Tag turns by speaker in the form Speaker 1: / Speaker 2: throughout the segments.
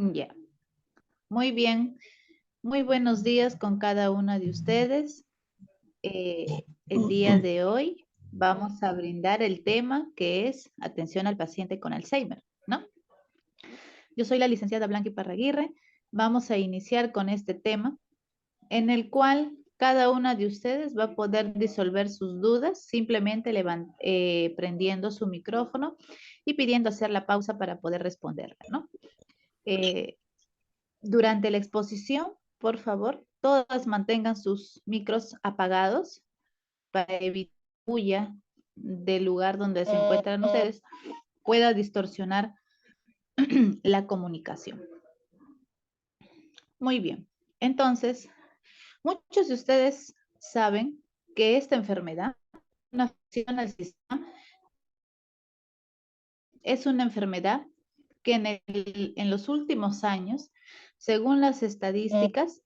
Speaker 1: Ya, muy bien. Muy buenos días con cada una de ustedes. El día de hoy vamos a brindar el tema que es atención al paciente con Alzheimer, ¿no? Yo soy la licenciada Blanca Iparraguirre. Vamos a iniciar con este tema en el cual cada una de ustedes va a poder disolver sus dudas simplemente prendiendo su micrófono y pidiendo hacer la pausa para poder responderla, ¿no? Eh, Durante la exposición, por favor, todas mantengan sus micros apagados para evitar que la bulla del lugar donde se encuentran ustedes pueda distorsionar la comunicación. Muy bien. Entonces, muchos de ustedes saben que esta enfermedad, una afección al sistema, es una enfermedad que en los últimos años, según las estadísticas,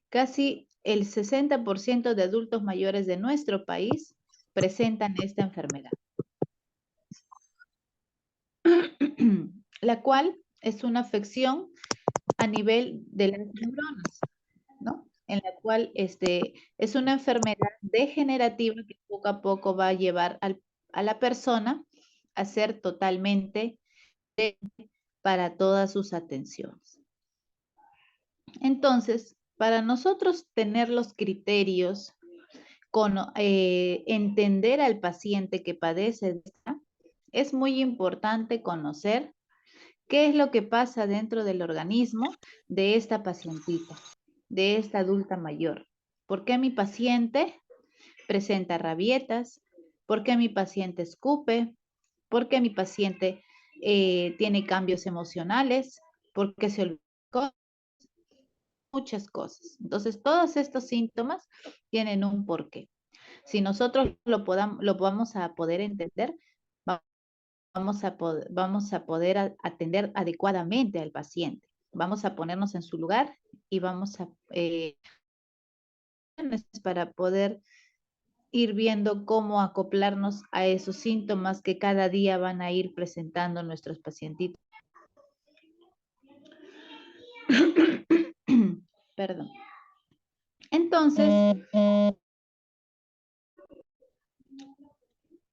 Speaker 1: casi el 60% de adultos mayores de nuestro país presentan esta enfermedad, la cual es una afección a nivel de las neuronas, ¿no? En la cual es una enfermedad degenerativa que poco a poco va a llevar a la persona a ser totalmente para todas sus atenciones. Entonces, para nosotros tener los criterios, entender al paciente que padece de esta, es muy importante conocer qué es lo que pasa dentro del organismo de esta pacientita, de esta adulta mayor. ¿Por qué mi paciente presenta rabietas? ¿Por qué mi paciente escupe? ¿Por qué mi paciente tiene cambios emocionales? ¿Por qué se olvida? Muchas cosas. Entonces, todos estos síntomas tienen un porqué. Si nosotros lo vamos a poder entender, vamos a poder atender adecuadamente al paciente. Vamos a ponernos en su lugar y vamos a para poder ir viendo cómo acoplarnos a esos síntomas que cada día van a ir presentando nuestros pacientitos. Perdón. Entonces,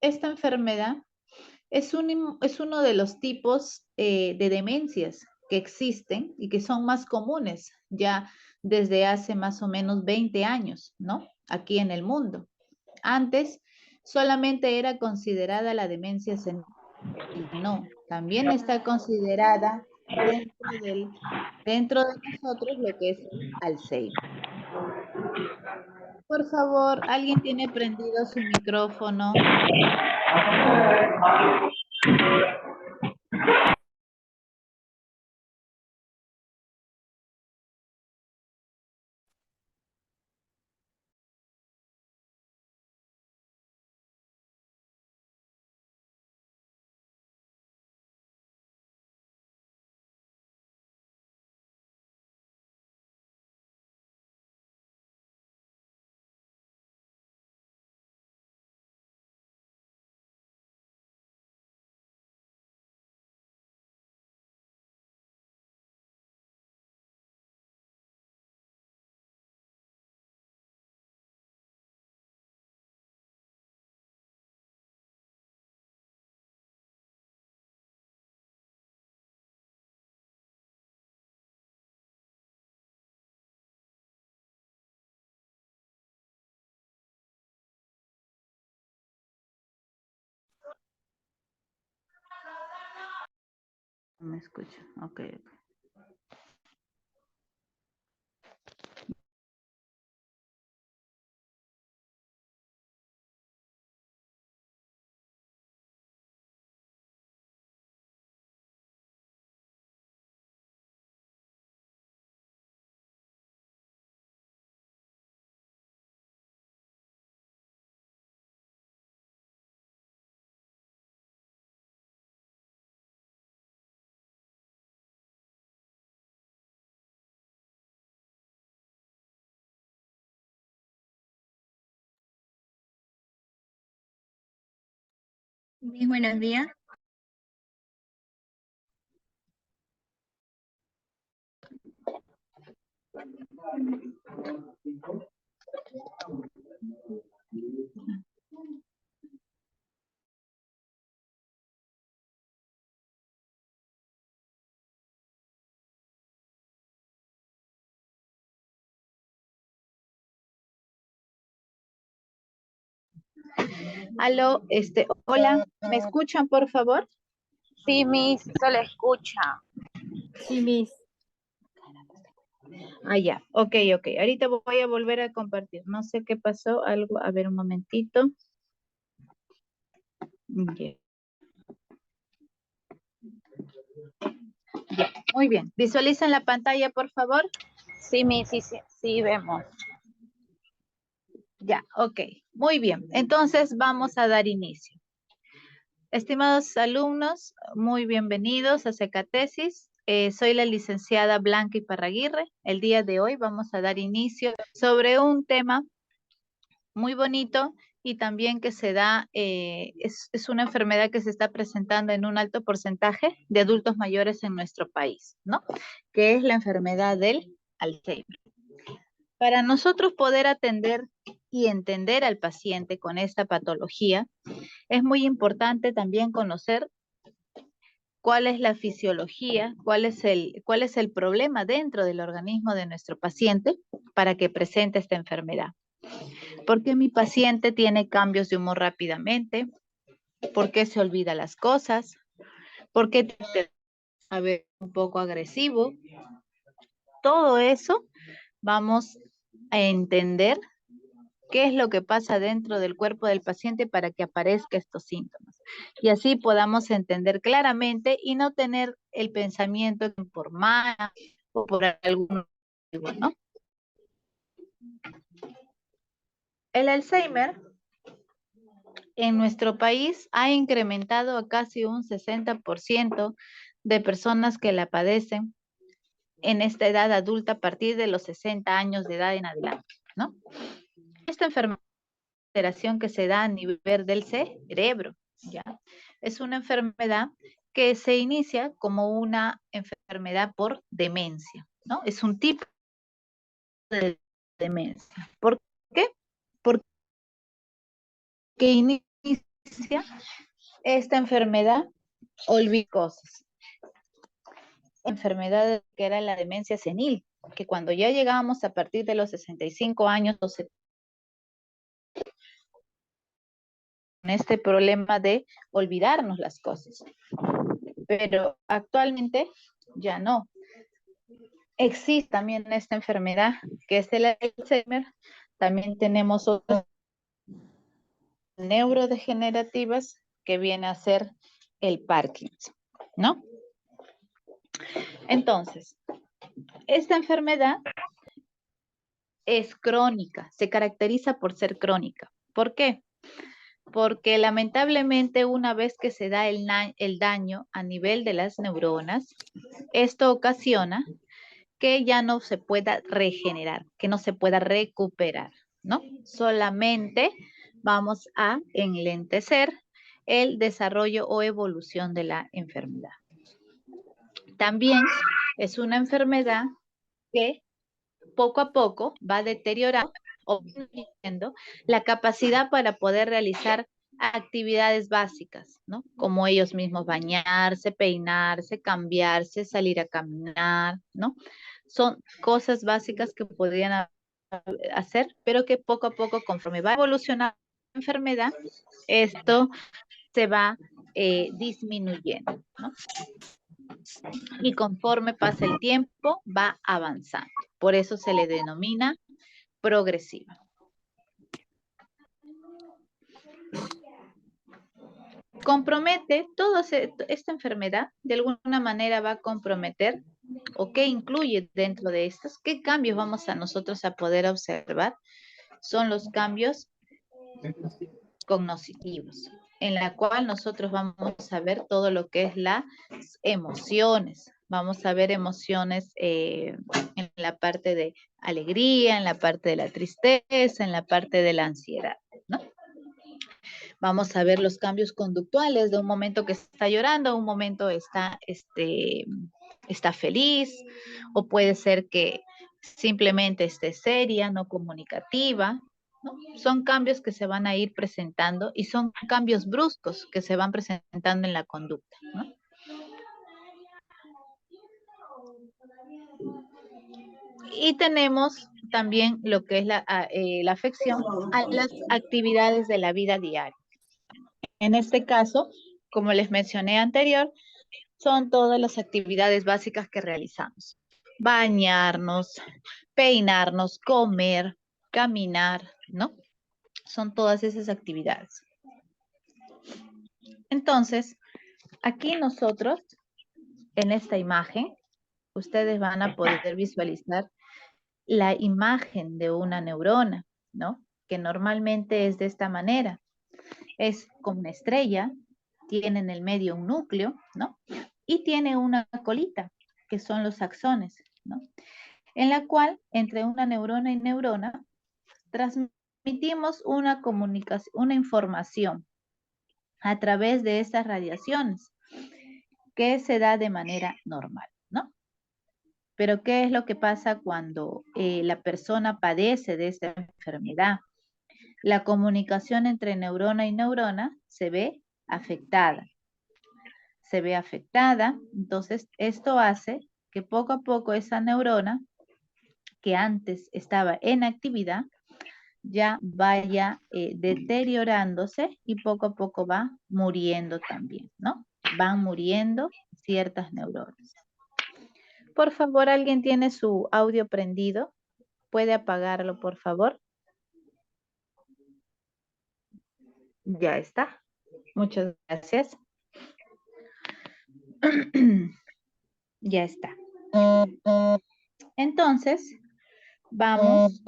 Speaker 1: esta enfermedad es uno de los tipos de demencias que existen y que son más comunes ya desde hace más o menos 20 años, ¿no? Aquí en el mundo. Antes solamente era considerada la demencia senil, no, también está considerada dentro de nosotros lo que es el Alzheimer. Por favor, ¿alguien tiene prendido su micrófono? No me escucho. Ok.
Speaker 2: Muy buenos días.
Speaker 1: Aló, hola, ¿me escuchan, por favor?
Speaker 2: Sí, Miss, se le escucha.
Speaker 3: Sí, Miss.
Speaker 1: Ah, ya, ok. Ahorita voy a volver a compartir. No sé qué pasó, algo, a ver un momentito. Ya. Ya, muy bien. Visualizan la pantalla, por favor.
Speaker 2: Sí, Miss, sí, vemos.
Speaker 1: Ya, ok. Muy bien. Entonces vamos a dar inicio. Estimados alumnos, muy bienvenidos a Secatesis. Soy la licenciada Blanca Iparraguirre. El día de hoy vamos a dar inicio sobre un tema muy bonito y también que se da, es una enfermedad que se está presentando en un alto porcentaje de adultos mayores en nuestro país, ¿no? Que es la enfermedad del Alzheimer. Para nosotros poder atender y entender al paciente con esta patología, es muy importante también conocer cuál es la fisiología, cuál es el problema dentro del organismo de nuestro paciente para que presente esta enfermedad. ¿Por qué mi paciente tiene cambios de humor rápidamente? ¿Por qué se olvida las cosas? ¿Por qué tiende a ver un poco agresivo? Todo eso vamos a entender qué es lo que pasa dentro del cuerpo del paciente para que aparezcan estos síntomas. Y así podamos entender claramente y no tener el pensamiento por mal o por algún motivo, ¿no? El Alzheimer en nuestro país ha incrementado a casi un 60% de personas que la padecen en esta edad adulta a partir de los 60 años de edad en adelante, ¿no? Esta enfermedad que se da a nivel del cerebro, ¿ya? Es una enfermedad que se inicia como una enfermedad por demencia, ¿no? Es un tipo de demencia. ¿Por qué? Porque inicia esta enfermedad olvida cosas. Enfermedad que era la demencia senil, que cuando ya llegábamos a partir de los 65 años, con este problema de olvidarnos las cosas. Pero actualmente ya no. Existe también esta enfermedad que es el Alzheimer. También tenemos otras neurodegenerativas que viene a ser el Parkinson, ¿no? Entonces, esta enfermedad es crónica, se caracteriza por ser crónica. ¿Por qué? Porque lamentablemente una vez que se da el daño a nivel de las neuronas, esto ocasiona que ya no se pueda regenerar, que no se pueda recuperar, ¿no? Solamente vamos a enlentecer el desarrollo o evolución de la enfermedad. También es una enfermedad que poco a poco va deteriorando o disminuyendo la capacidad para poder realizar actividades básicas, ¿no? Como ellos mismos bañarse, peinarse, cambiarse, salir a caminar, ¿no? Son cosas básicas que podrían hacer, pero que poco a poco, conforme va evolucionando la enfermedad, esto se va disminuyendo, ¿no? Y conforme pasa el tiempo, va avanzando. Por eso se le denomina progresiva. Compromete, esta enfermedad de alguna manera va a comprometer o qué incluye dentro de estos, qué cambios vamos a nosotros a poder observar, son los cambios cognitivos, en la cual nosotros vamos a ver todo lo que es las emociones, vamos a ver emociones en la parte de alegría, en la parte de la tristeza, en la parte de la ansiedad, ¿no? Vamos a ver los cambios conductuales de un momento que está llorando a un momento está feliz, o puede ser que simplemente esté seria, no comunicativa, ¿no? Son cambios que se van a ir presentando y son cambios bruscos que se van presentando en la conducta, ¿no? Y tenemos también lo que es la afección a las actividades de la vida diaria. En este caso, como les mencioné anterior, son todas las actividades básicas que realizamos. Bañarnos, peinarnos, comer, caminar, ¿no? Son todas esas actividades. Entonces, aquí nosotros, en esta imagen, ustedes van a poder visualizar la imagen de una neurona, ¿no? Que normalmente es de esta manera. Es como una estrella, tiene en el medio un núcleo, ¿no? Y tiene una colita, que son los axones, ¿no? En la cual, entre una neurona y neurona, transmitimos una comunicación, una información a través de estas radiaciones que se da de manera normal, ¿no? Pero ¿qué es lo que pasa cuando la persona padece de esta enfermedad? La comunicación entre neurona y neurona se ve afectada. Se ve afectada, entonces esto hace que poco a poco esa neurona que antes estaba en actividad ya vaya deteriorándose y poco a poco va muriendo también, ¿no? Van muriendo ciertas neuronas. Por favor, ¿alguien tiene su audio prendido? ¿Puede apagarlo, por favor? Ya está. Muchas gracias. Ya está. Entonces, vamos,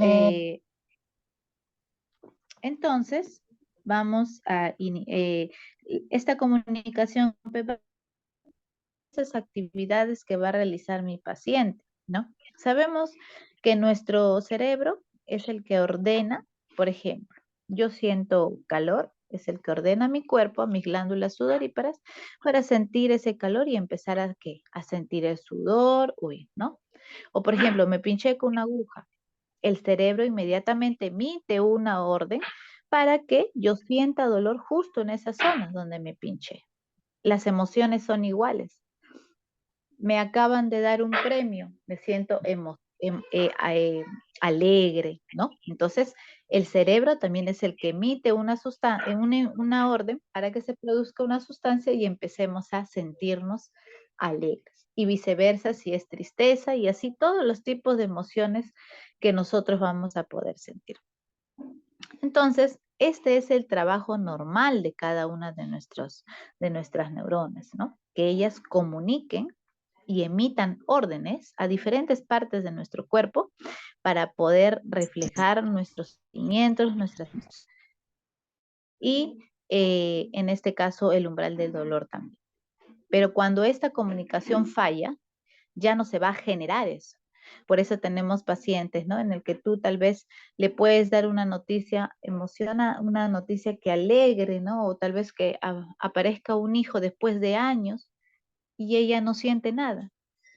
Speaker 1: a esta comunicación, esas actividades que va a realizar mi paciente, ¿no? Sabemos que nuestro cerebro es el que ordena, por ejemplo, yo siento calor, es el que ordena mi cuerpo, a mis glándulas sudoríparas, para sentir ese calor y empezar a, ¿qué? A sentir el sudor, ¿no? O por ejemplo, me pinché con una aguja, el cerebro inmediatamente emite una orden para que yo sienta dolor justo en esa zona donde me pinché. Las emociones son iguales. Me acaban de dar un premio, me siento alegre, ¿no? Entonces, el cerebro también es el que emite una orden para que se produzca una sustancia y empecemos a sentirnos alegres. Y viceversa, si es tristeza y así todos los tipos de emociones que nosotros vamos a poder sentir. Entonces, este es el trabajo normal de cada una de nuestras neuronas, ¿no? Que ellas comuniquen y emitan órdenes a diferentes partes de nuestro cuerpo para poder reflejar nuestros sentimientos, nuestras emociones. Y en este caso, el umbral del dolor también. Pero cuando esta comunicación falla, ya no se va a generar eso. Por eso tenemos pacientes, ¿no? En el que tú tal vez le puedes dar una noticia, una noticia que alegre, ¿no? O tal vez que aparezca un hijo después de años y ella no siente nada.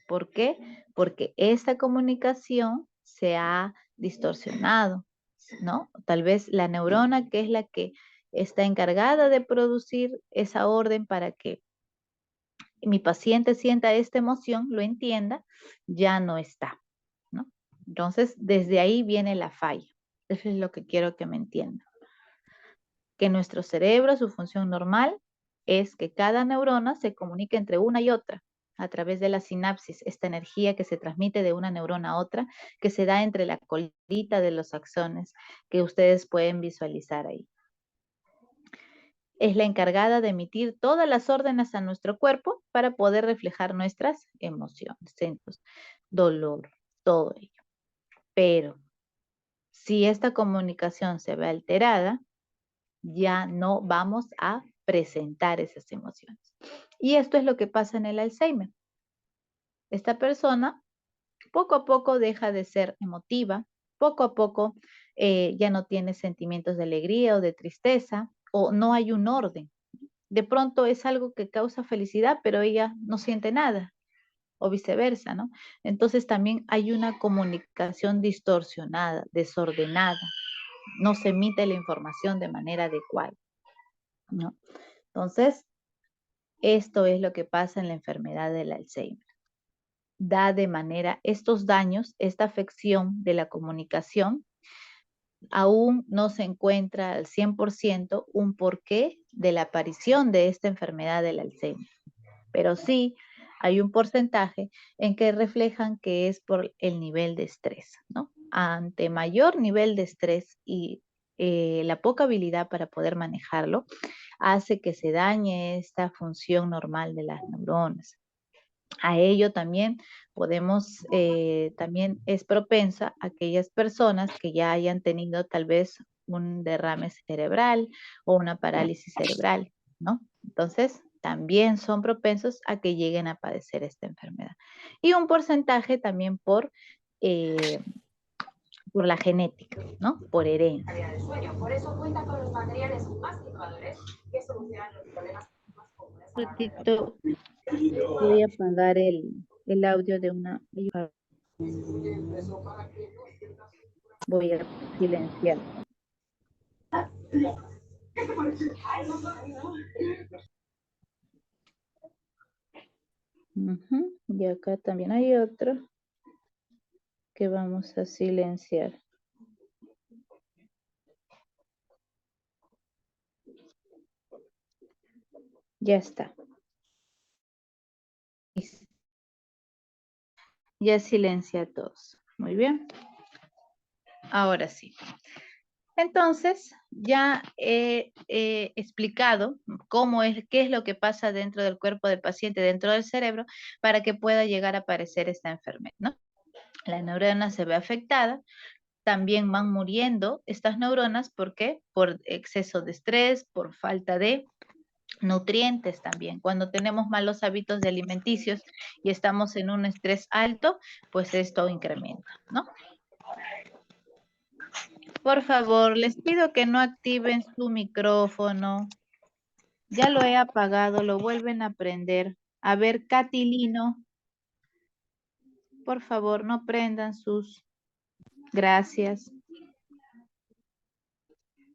Speaker 1: ¿Por qué? Porque esta comunicación se ha distorsionado, ¿no? Tal vez la neurona, que es la que está encargada de producir esa orden para que mi paciente sienta esta emoción, lo entienda, ya no está, ¿no? Entonces, desde ahí viene la falla. Eso es lo que quiero que me entiendan. Que nuestro cerebro, su función normal, es que cada neurona se comunique entre una y otra a través de la sinapsis, esta energía que se transmite de una neurona a otra, que se da entre la colita de los axones, que ustedes pueden visualizar ahí. Es la encargada de emitir todas las órdenes a nuestro cuerpo para poder reflejar nuestras emociones, dolor, todo ello. Pero si esta comunicación se ve alterada, ya no vamos a presentar esas emociones. Y esto es lo que pasa en el Alzheimer. Esta persona poco a poco deja de ser emotiva, poco a poco ya no tiene sentimientos de alegría o de tristeza, o no hay un orden. De pronto es algo que causa felicidad, pero ella no siente nada. o viceversa, ¿no? Entonces también hay una comunicación distorsionada, desordenada, no se emite la información de manera adecuada, ¿no? Entonces, esto es lo que pasa en la enfermedad del Alzheimer. Da de manera, estos daños, esta afección de la comunicación, aún no se encuentra al 100% un porqué de la aparición de esta enfermedad del Alzheimer. Pero sí hay un porcentaje en que reflejan que es por el nivel de estrés, ¿no? Ante mayor nivel de estrés y la poca habilidad para poder manejarlo, hace que se dañe esta función normal de las neuronas. A ello también podemos, también es propensa aquellas personas que ya hayan tenido tal vez un derrame cerebral o una parálisis cerebral, ¿no? Entonces, también son propensos a que lleguen a padecer esta enfermedad. Y un porcentaje también por la genética, ¿no? Por herencia. Por eso cuenta con los materiales más innovadores que solucionan los problemas más comunes. Un ratito, voy a apagar el audio de una. Voy a silenciar. Y acá también hay otro que vamos a silenciar. Ya está. Ya silencia a todos. Muy bien. Ahora sí. Entonces, ya he explicado qué es lo que pasa dentro del cuerpo del paciente, dentro del cerebro, para que pueda llegar a aparecer esta enfermedad, ¿no? La neurona se ve afectada, también van muriendo estas neuronas, ¿por qué? Por exceso de estrés, por falta de nutrientes también. Cuando tenemos malos hábitos de alimenticios y estamos en un estrés alto, pues esto incrementa, ¿no? Por favor, les pido que no activen su micrófono. Ya lo he apagado, lo vuelven a prender. A ver, Catilino, por favor, no prendan sus... Gracias.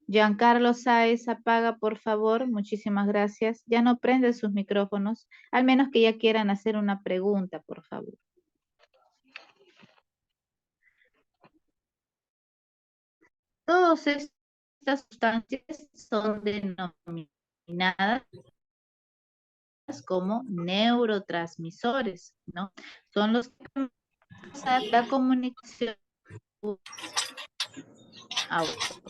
Speaker 1: Giancarlo Sáez, apaga, por favor. Muchísimas gracias. Ya no prenden sus micrófonos, al menos que ya quieran hacer una pregunta, por favor. Todas estas sustancias son denominadas como neurotransmisores, ¿no? Son los que causan la comunicación a otro.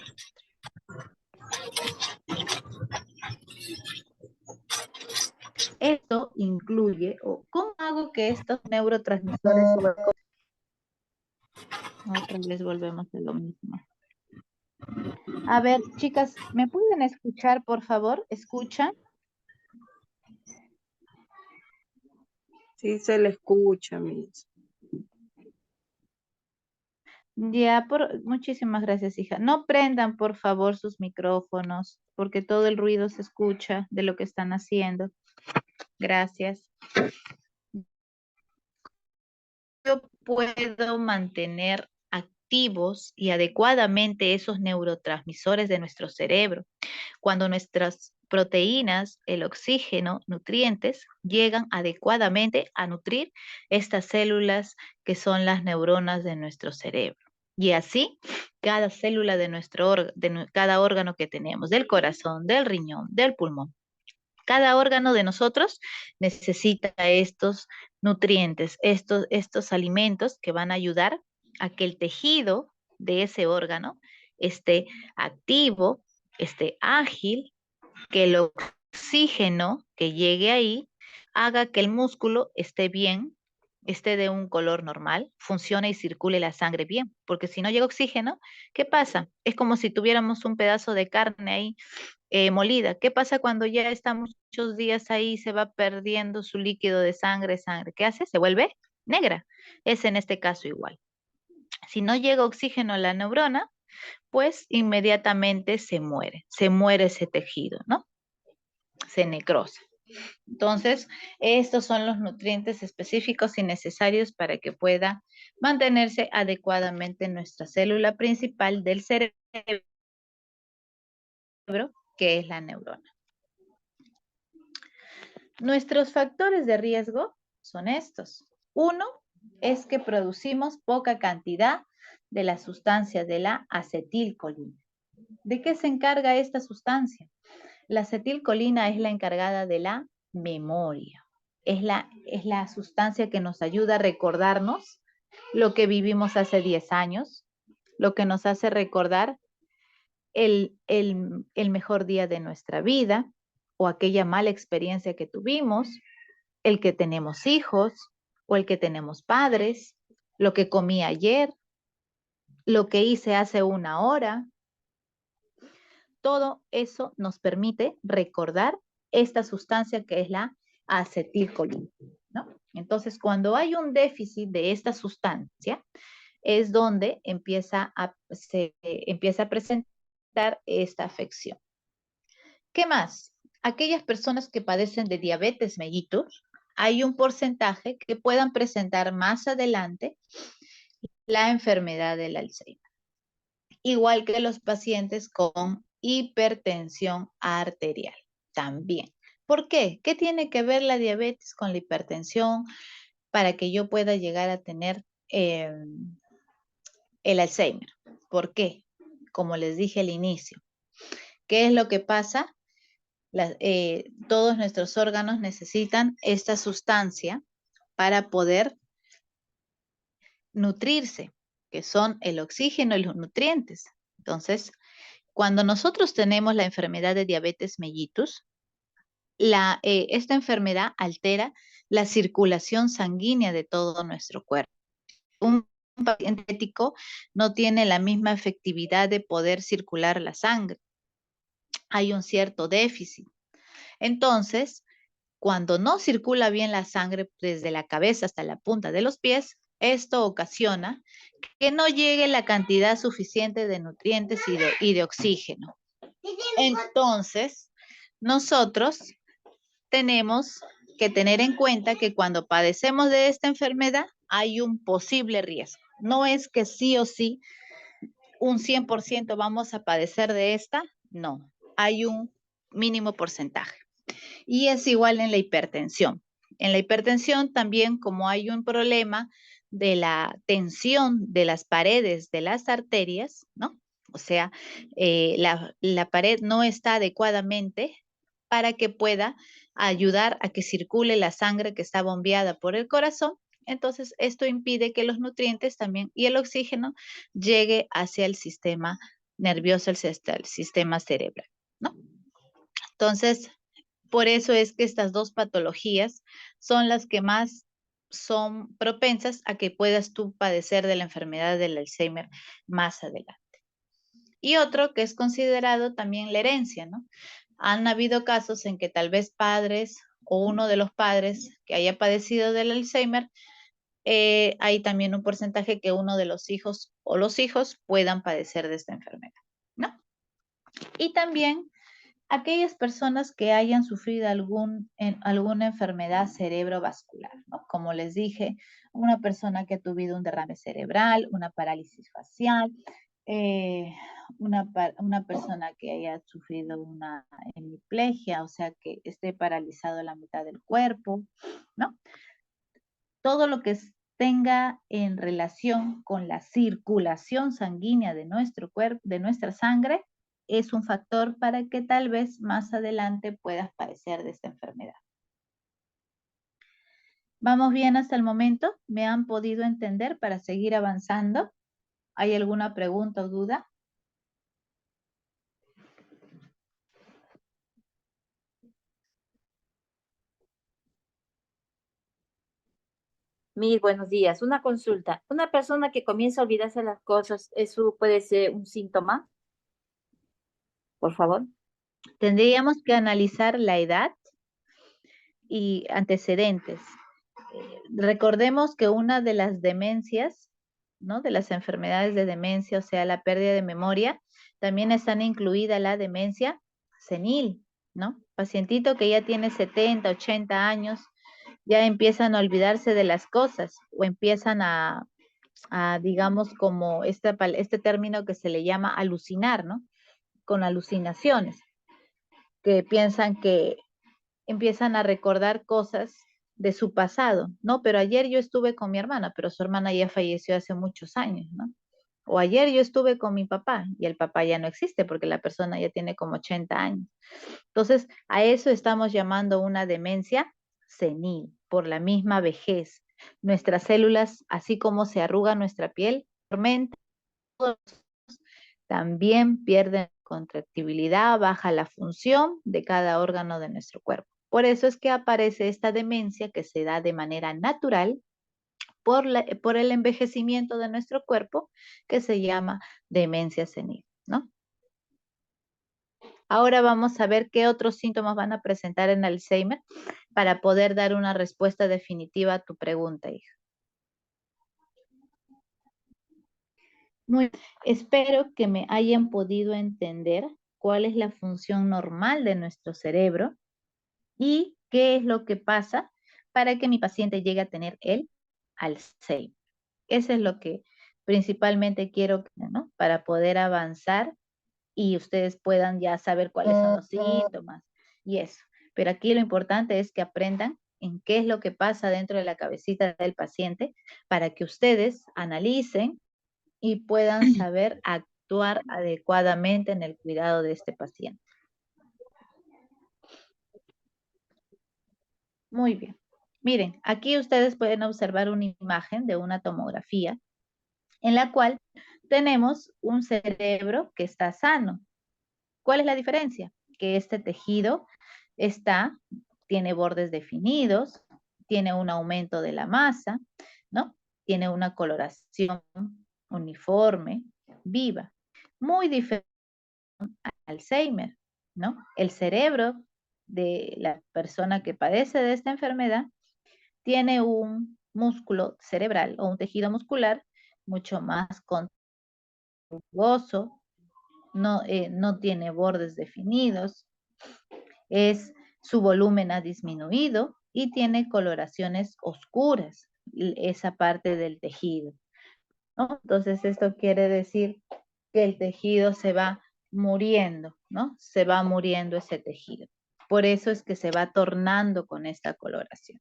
Speaker 1: Esto incluye, o ¿cómo hago que estos neurotransmisores suban? Otra vez volvemos a lo mismo. A ver, chicas, ¿me pueden escuchar, por favor? ¿Escuchan?
Speaker 4: Sí, se le escucha, Miss.
Speaker 1: Ya, muchísimas gracias, hija. No prendan, por favor, sus micrófonos, porque todo el ruido se escucha de lo que están haciendo. Gracias. Yo puedo mantener activos y adecuadamente esos neurotransmisores de nuestro cerebro cuando nuestras proteínas, el oxígeno, nutrientes, llegan adecuadamente a nutrir estas células que son las neuronas de nuestro cerebro. Y así, cada célula de cada órgano que tenemos, del corazón, del riñón, del pulmón, cada órgano de nosotros necesita estos nutrientes, estos alimentos que van a ayudar a que el tejido de ese órgano esté activo, esté ágil, que el oxígeno que llegue ahí haga que el músculo esté bien, esté de un color normal, funcione y circule la sangre bien, porque si no llega oxígeno, ¿qué pasa? Es como si tuviéramos un pedazo de carne ahí molida. ¿Qué pasa cuando ya está muchos días ahí y se va perdiendo su líquido de sangre? ¿Qué hace? Se vuelve negra. Es en este caso igual. Si no llega oxígeno a la neurona, pues inmediatamente se muere ese tejido, ¿no? Se necrosa. Entonces, estos son los nutrientes específicos y necesarios para que pueda mantenerse adecuadamente nuestra célula principal del cerebro, que es la neurona. Nuestros factores de riesgo son estos. Uno es que producimos poca cantidad de la sustancia de la acetilcolina. ¿De qué se encarga esta sustancia? La acetilcolina es la encargada de la memoria. Es la sustancia que nos ayuda a recordarnos lo que vivimos hace 10 años, lo que nos hace recordar el mejor día de nuestra vida o aquella mala experiencia que tuvimos, el que tenemos hijos o el que tenemos padres, lo que comí ayer, lo que hice hace una hora. Todo eso nos permite recordar esta sustancia que es la acetilcolina, ¿no? Entonces, cuando hay un déficit de esta sustancia, es donde se empieza a presentar esta afección. ¿Qué más? Aquellas personas que padecen de diabetes mellitus, hay un porcentaje que puedan presentar más adelante la enfermedad del Alzheimer. Igual que los pacientes con hipertensión arterial también. ¿Por qué? ¿Qué tiene que ver la diabetes con la hipertensión para que yo pueda llegar a tener el Alzheimer? ¿Por qué? Como les dije al inicio, ¿qué es lo que pasa? Todos nuestros órganos necesitan esta sustancia para poder nutrirse, que son el oxígeno y los nutrientes. Entonces, cuando nosotros tenemos la enfermedad de diabetes mellitus, esta enfermedad altera la circulación sanguínea de todo nuestro cuerpo. Un paciente diabético no tiene la misma efectividad de poder circular la sangre. Hay un cierto déficit. Entonces, cuando no circula bien la sangre desde la cabeza hasta la punta de los pies, esto ocasiona que no llegue la cantidad suficiente de nutrientes y de oxígeno. Entonces, nosotros tenemos que tener en cuenta que cuando padecemos de esta enfermedad hay un posible riesgo. No es que sí o sí un 100% vamos a padecer de esta, no, hay un mínimo porcentaje. Y es igual en la hipertensión. En la hipertensión también, como hay un problema de la tensión de las paredes de las arterias, ¿no? O sea, la pared no está adecuadamente para que pueda ayudar a que circule la sangre que está bombeada por el corazón. Entonces, esto impide que los nutrientes también y el oxígeno llegue hacia el sistema nervioso, el sistema cerebral, ¿no? Entonces, por eso es que estas dos patologías son las que más son propensas a que puedas tú padecer de la enfermedad del Alzheimer más adelante. Y otro que es considerado también la herencia, ¿no? Han habido casos en que tal vez padres o uno de los padres que haya padecido del Alzheimer, hay también un porcentaje que uno de los hijos o los hijos puedan padecer de esta enfermedad, ¿no? Y también aquellas personas que hayan sufrido alguna enfermedad cerebrovascular, ¿no? Como les dije, una persona que ha tenido un derrame cerebral, una parálisis facial, una persona que haya sufrido una hemiplegia, o sea, que esté paralizado la mitad del cuerpo, ¿no? Todo lo que tenga en relación con la circulación sanguínea de nuestro cuerpo, de nuestra sangre, es un factor para que tal vez más adelante puedas padecer de esta enfermedad. ¿Vamos bien hasta el momento? ¿Me han podido entender para seguir avanzando? ¿Hay alguna pregunta o duda?
Speaker 3: Mis buenos días. Una consulta. Una persona que comienza a olvidarse las cosas, ¿eso puede ser un síntoma? Por favor.
Speaker 1: Tendríamos que analizar la edad y antecedentes. Recordemos que una de las demencias, ¿no? De las enfermedades de demencia, o sea, la pérdida de memoria, también están incluida la demencia senil, ¿no? Pacientito que ya tiene 70, 80 años, ya empiezan a olvidarse de las cosas o empiezan a digamos, como este término que se le llama alucinar, ¿no? Con alucinaciones, que piensan que empiezan a recordar cosas de su pasado, ¿no? Pero ayer yo estuve con mi hermana, pero su hermana ya falleció hace muchos años, ¿no? O ayer yo estuve con mi papá y el papá ya no existe porque la persona ya tiene como 80 años. Entonces, a eso estamos llamando una demencia senil, por la misma vejez. Nuestras células, así como se arruga nuestra piel, también pierden contractibilidad, baja la función de cada órgano de nuestro cuerpo. Por eso es que aparece esta demencia que se da de manera natural por el envejecimiento de nuestro cuerpo, que se llama demencia senil, ¿no? Ahora vamos a ver qué otros síntomas van a presentar en Alzheimer para poder dar una respuesta definitiva a tu pregunta, hija. Muy bien. Espero que me hayan podido entender cuál es la función normal de nuestro cerebro y qué es lo que pasa para que mi paciente llegue a tener el Alzheimer. Eso es lo que principalmente quiero, ¿no? Para poder avanzar y ustedes puedan ya saber cuáles son los síntomas y eso. Pero aquí lo importante es que aprendan en qué es lo que pasa dentro de la cabecita del paciente para que ustedes analicen y puedan saber actuar adecuadamente en el cuidado de este paciente. Muy bien. Miren, aquí ustedes pueden observar una imagen de una tomografía en la cual tenemos un cerebro que está sano. ¿Cuál es la diferencia? Que este tejido tiene bordes definidos, tiene un aumento de la masa, ¿no? Tiene una coloración uniforme, viva, muy diferente al Alzheimer, ¿no? El cerebro de la persona que padece de esta enfermedad tiene un músculo cerebral o un tejido muscular mucho más contortuoso, no tiene bordes definidos, su volumen ha disminuido y tiene coloraciones oscuras, esa parte del tejido, ¿no? Entonces esto quiere decir que el tejido se va muriendo, ¿no? Se va muriendo ese tejido. Por eso es que se va tornando con esta coloración.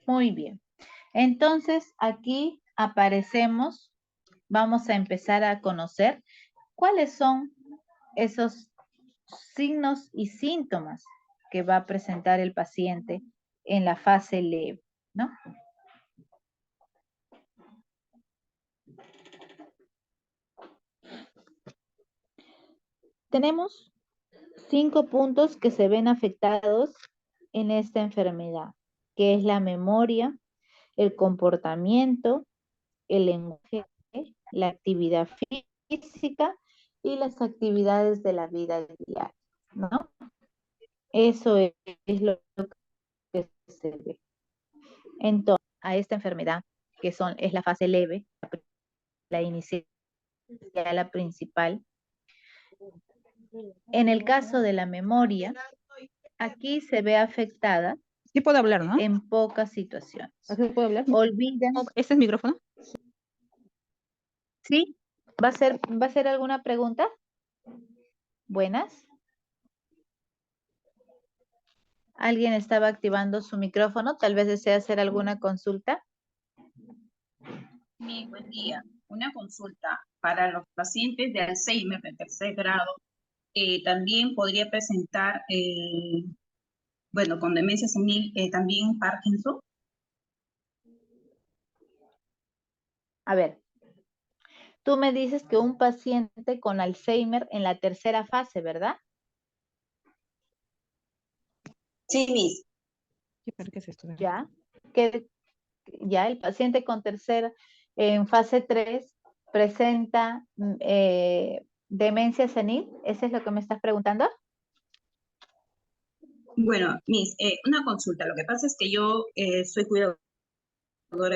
Speaker 1: Muy bien. Entonces, aquí aparecemos, vamos a empezar a conocer cuáles son esos signos y síntomas que va a presentar el paciente en la fase leve, ¿no? Tenemos 5 puntos que se ven afectados en esta enfermedad, que es la memoria, el comportamiento, el lenguaje, la actividad física y las actividades de la vida diaria, ¿no? Eso es lo que se ve. Entonces, a esta enfermedad, es la fase leve, la inicial, la principal. En el caso de la memoria, aquí se ve afectada.
Speaker 5: Sí puedo hablar, ¿no?
Speaker 1: En pocas situaciones.
Speaker 5: ¿Sí puedo hablar?
Speaker 1: Olvidan.
Speaker 5: ¿Este es el micrófono?
Speaker 1: ¿Sí? ¿Va a ser alguna pregunta? Buenas. ¿Alguien estaba activando su micrófono? Tal vez desea hacer alguna consulta.
Speaker 6: Sí, buen día. Una consulta para los pacientes de Alzheimer de tercer grado. También podría presentar, bueno, con demencia senil, también Parkinson.
Speaker 1: A ver, tú me dices que un paciente con Alzheimer en la tercera fase, ¿verdad?
Speaker 6: Sí, Miss.
Speaker 5: ¿Qué es esto?
Speaker 1: Ya, que ya el paciente con tercera, en fase 3, presenta demencia senil. ¿Eso es lo que me estás preguntando?
Speaker 6: Bueno, Miss, una consulta. Lo que pasa es que yo soy cuidadora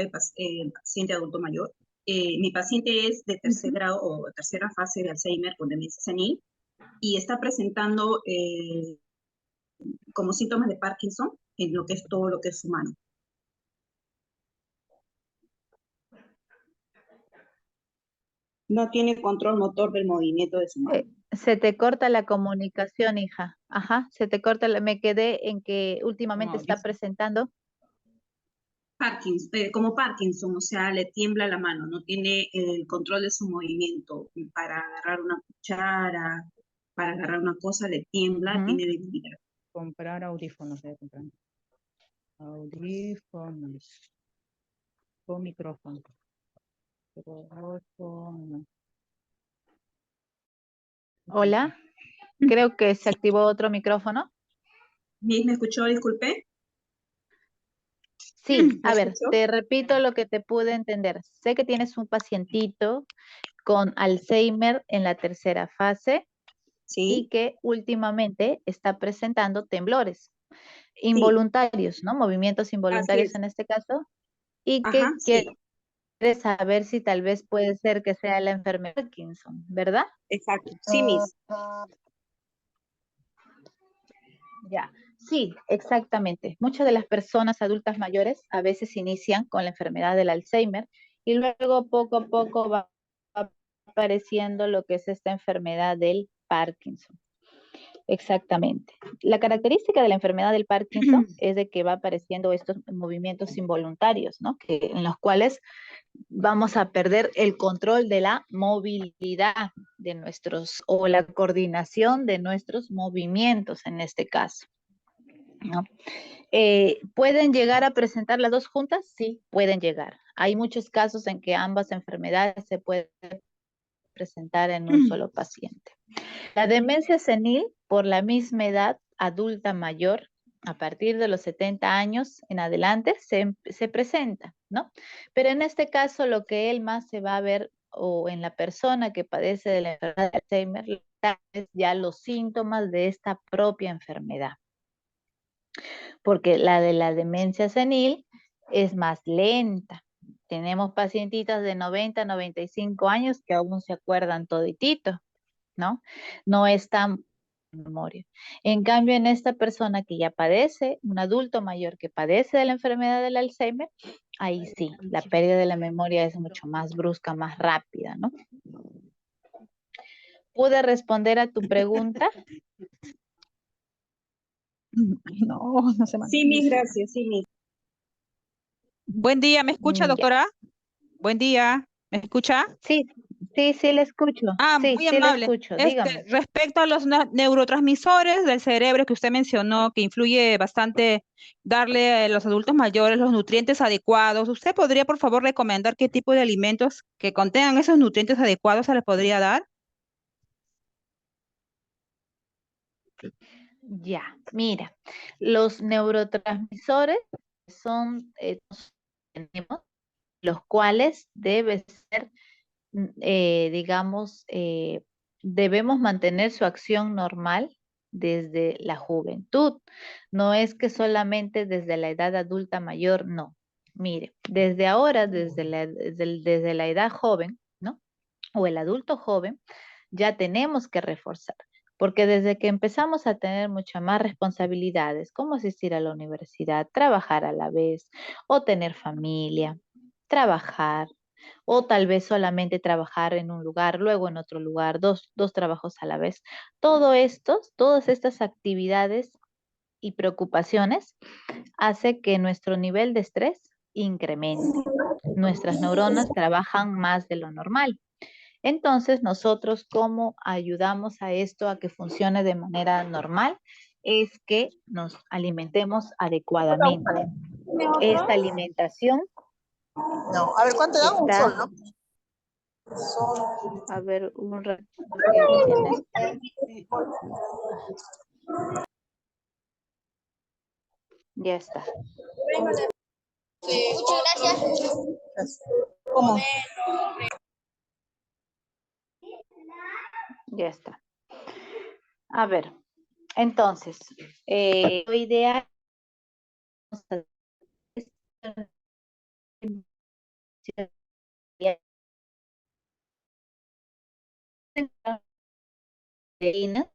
Speaker 6: de paciente adulto mayor Mi paciente es de tercer grado o tercera fase de Alzheimer con demencia senil y está presentando como síntomas de Parkinson en lo que es todo lo que es su mano. No tiene control motor del movimiento de su mano.
Speaker 1: Se te corta la comunicación, hija. Ajá, se te corta, me quedé en que últimamente está presentando.
Speaker 6: Como Parkinson, o sea, le tiembla la mano, no tiene el control de su movimiento. Para agarrar una cuchara, para agarrar una cosa, le tiembla, tiene debilidad.
Speaker 5: Comprar audífonos, voy a comprar. Audífonos. Con micrófono. Micrófono.
Speaker 1: Hola, creo que se activó otro micrófono.
Speaker 6: ¿Me escuchó? Disculpe.
Speaker 1: Sí, a
Speaker 6: ¿Me
Speaker 1: ver,
Speaker 6: escuchó?
Speaker 1: te repito lo que te pude entender. Sé que tienes un pacientito con Alzheimer en la tercera fase y
Speaker 6: Sí,
Speaker 1: que últimamente está presentando temblores
Speaker 6: sí,
Speaker 1: involuntarios, ¿no? Movimientos
Speaker 6: así
Speaker 1: involuntarios
Speaker 6: es.
Speaker 1: en este caso, y
Speaker 6: Ajá,
Speaker 1: que
Speaker 6: sí,
Speaker 1: quiere saber si tal vez puede ser que sea la enfermedad de Parkinson, ¿verdad?
Speaker 6: exacto. Sí, Miss.
Speaker 1: Ya, sí, exactamente. Muchas de las personas adultas mayores a veces inician con la enfermedad del Alzheimer y luego poco a poco va apareciendo lo que es esta enfermedad del Parkinson. Exactamente. La característica de la enfermedad del Parkinson es de que va apareciendo estos movimientos involuntarios, ¿no? En los cuales vamos a perder el control de la movilidad de nuestros, o la coordinación de nuestros movimientos en este caso, ¿no? ¿Pueden llegar a presentar las dos juntas? Sí, pueden llegar. Hay muchos casos en que ambas enfermedades se pueden presentar en un solo paciente. La demencia senil, por la misma edad adulta mayor, a partir de los 70 años en adelante, se presenta, ¿no? Pero en este caso, lo que él más se va a ver, o en la persona que padece de la enfermedad de Alzheimer, es ya los síntomas de esta propia enfermedad. Porque la de la demencia senil es más lenta. Tenemos pacientitas de 90, 95 años que aún se acuerdan toditito, ¿no? No es tan memoria. En cambio, en esta persona que ya padece, un adulto mayor que padece de la enfermedad del Alzheimer, ahí sí, la pérdida de la memoria es mucho más brusca, más rápida, ¿no? ¿Pude responder a tu pregunta?
Speaker 5: No, no se
Speaker 6: Sí, Miss, gracias. Sí, Miss.
Speaker 5: Buen día, ¿me escucha,
Speaker 1: Ya.
Speaker 5: doctora? Buen día, ¿me escucha?
Speaker 1: Sí, sí, le escucho. Sí,
Speaker 5: Muy
Speaker 1: sí, le
Speaker 5: amable.
Speaker 1: escucho. Dígame.
Speaker 5: Respecto a los neurotransmisores del cerebro que usted mencionó, que influye bastante darle a los adultos mayores los nutrientes adecuados, ¿usted podría, por favor, recomendar qué tipo de alimentos que contengan esos nutrientes adecuados se les podría dar?
Speaker 1: Ya, mira, los neurotransmisores son, tenemos, los cuales debe ser, digamos, debemos mantener su acción normal desde la juventud. No es que solamente desde la edad adulta mayor, no. Mire, desde ahora, desde la edad joven, ¿no? O el adulto joven, ya tenemos que reforzar. Porque desde que empezamos a tener muchas más responsabilidades, como asistir a la universidad, trabajar a la vez, o tener familia, trabajar, o tal vez solamente trabajar en un lugar, luego en otro lugar, dos trabajos a la vez. Todas estas actividades y preocupaciones hace que nuestro nivel de estrés incremente. Nuestras neuronas trabajan más de lo normal. Entonces, nosotros, ¿cómo ayudamos a esto a que funcione de manera normal? Es que nos alimentemos adecuadamente. Esta alimentación
Speaker 7: No, a ver, ¿cuánto da? Un sol,
Speaker 1: está,
Speaker 7: ¿no?
Speaker 1: a ver, un ratito que recién ya está.
Speaker 7: Muchas gracias. ¿Cómo?
Speaker 1: Ya está. A ver, entonces, lo ideal proteínas,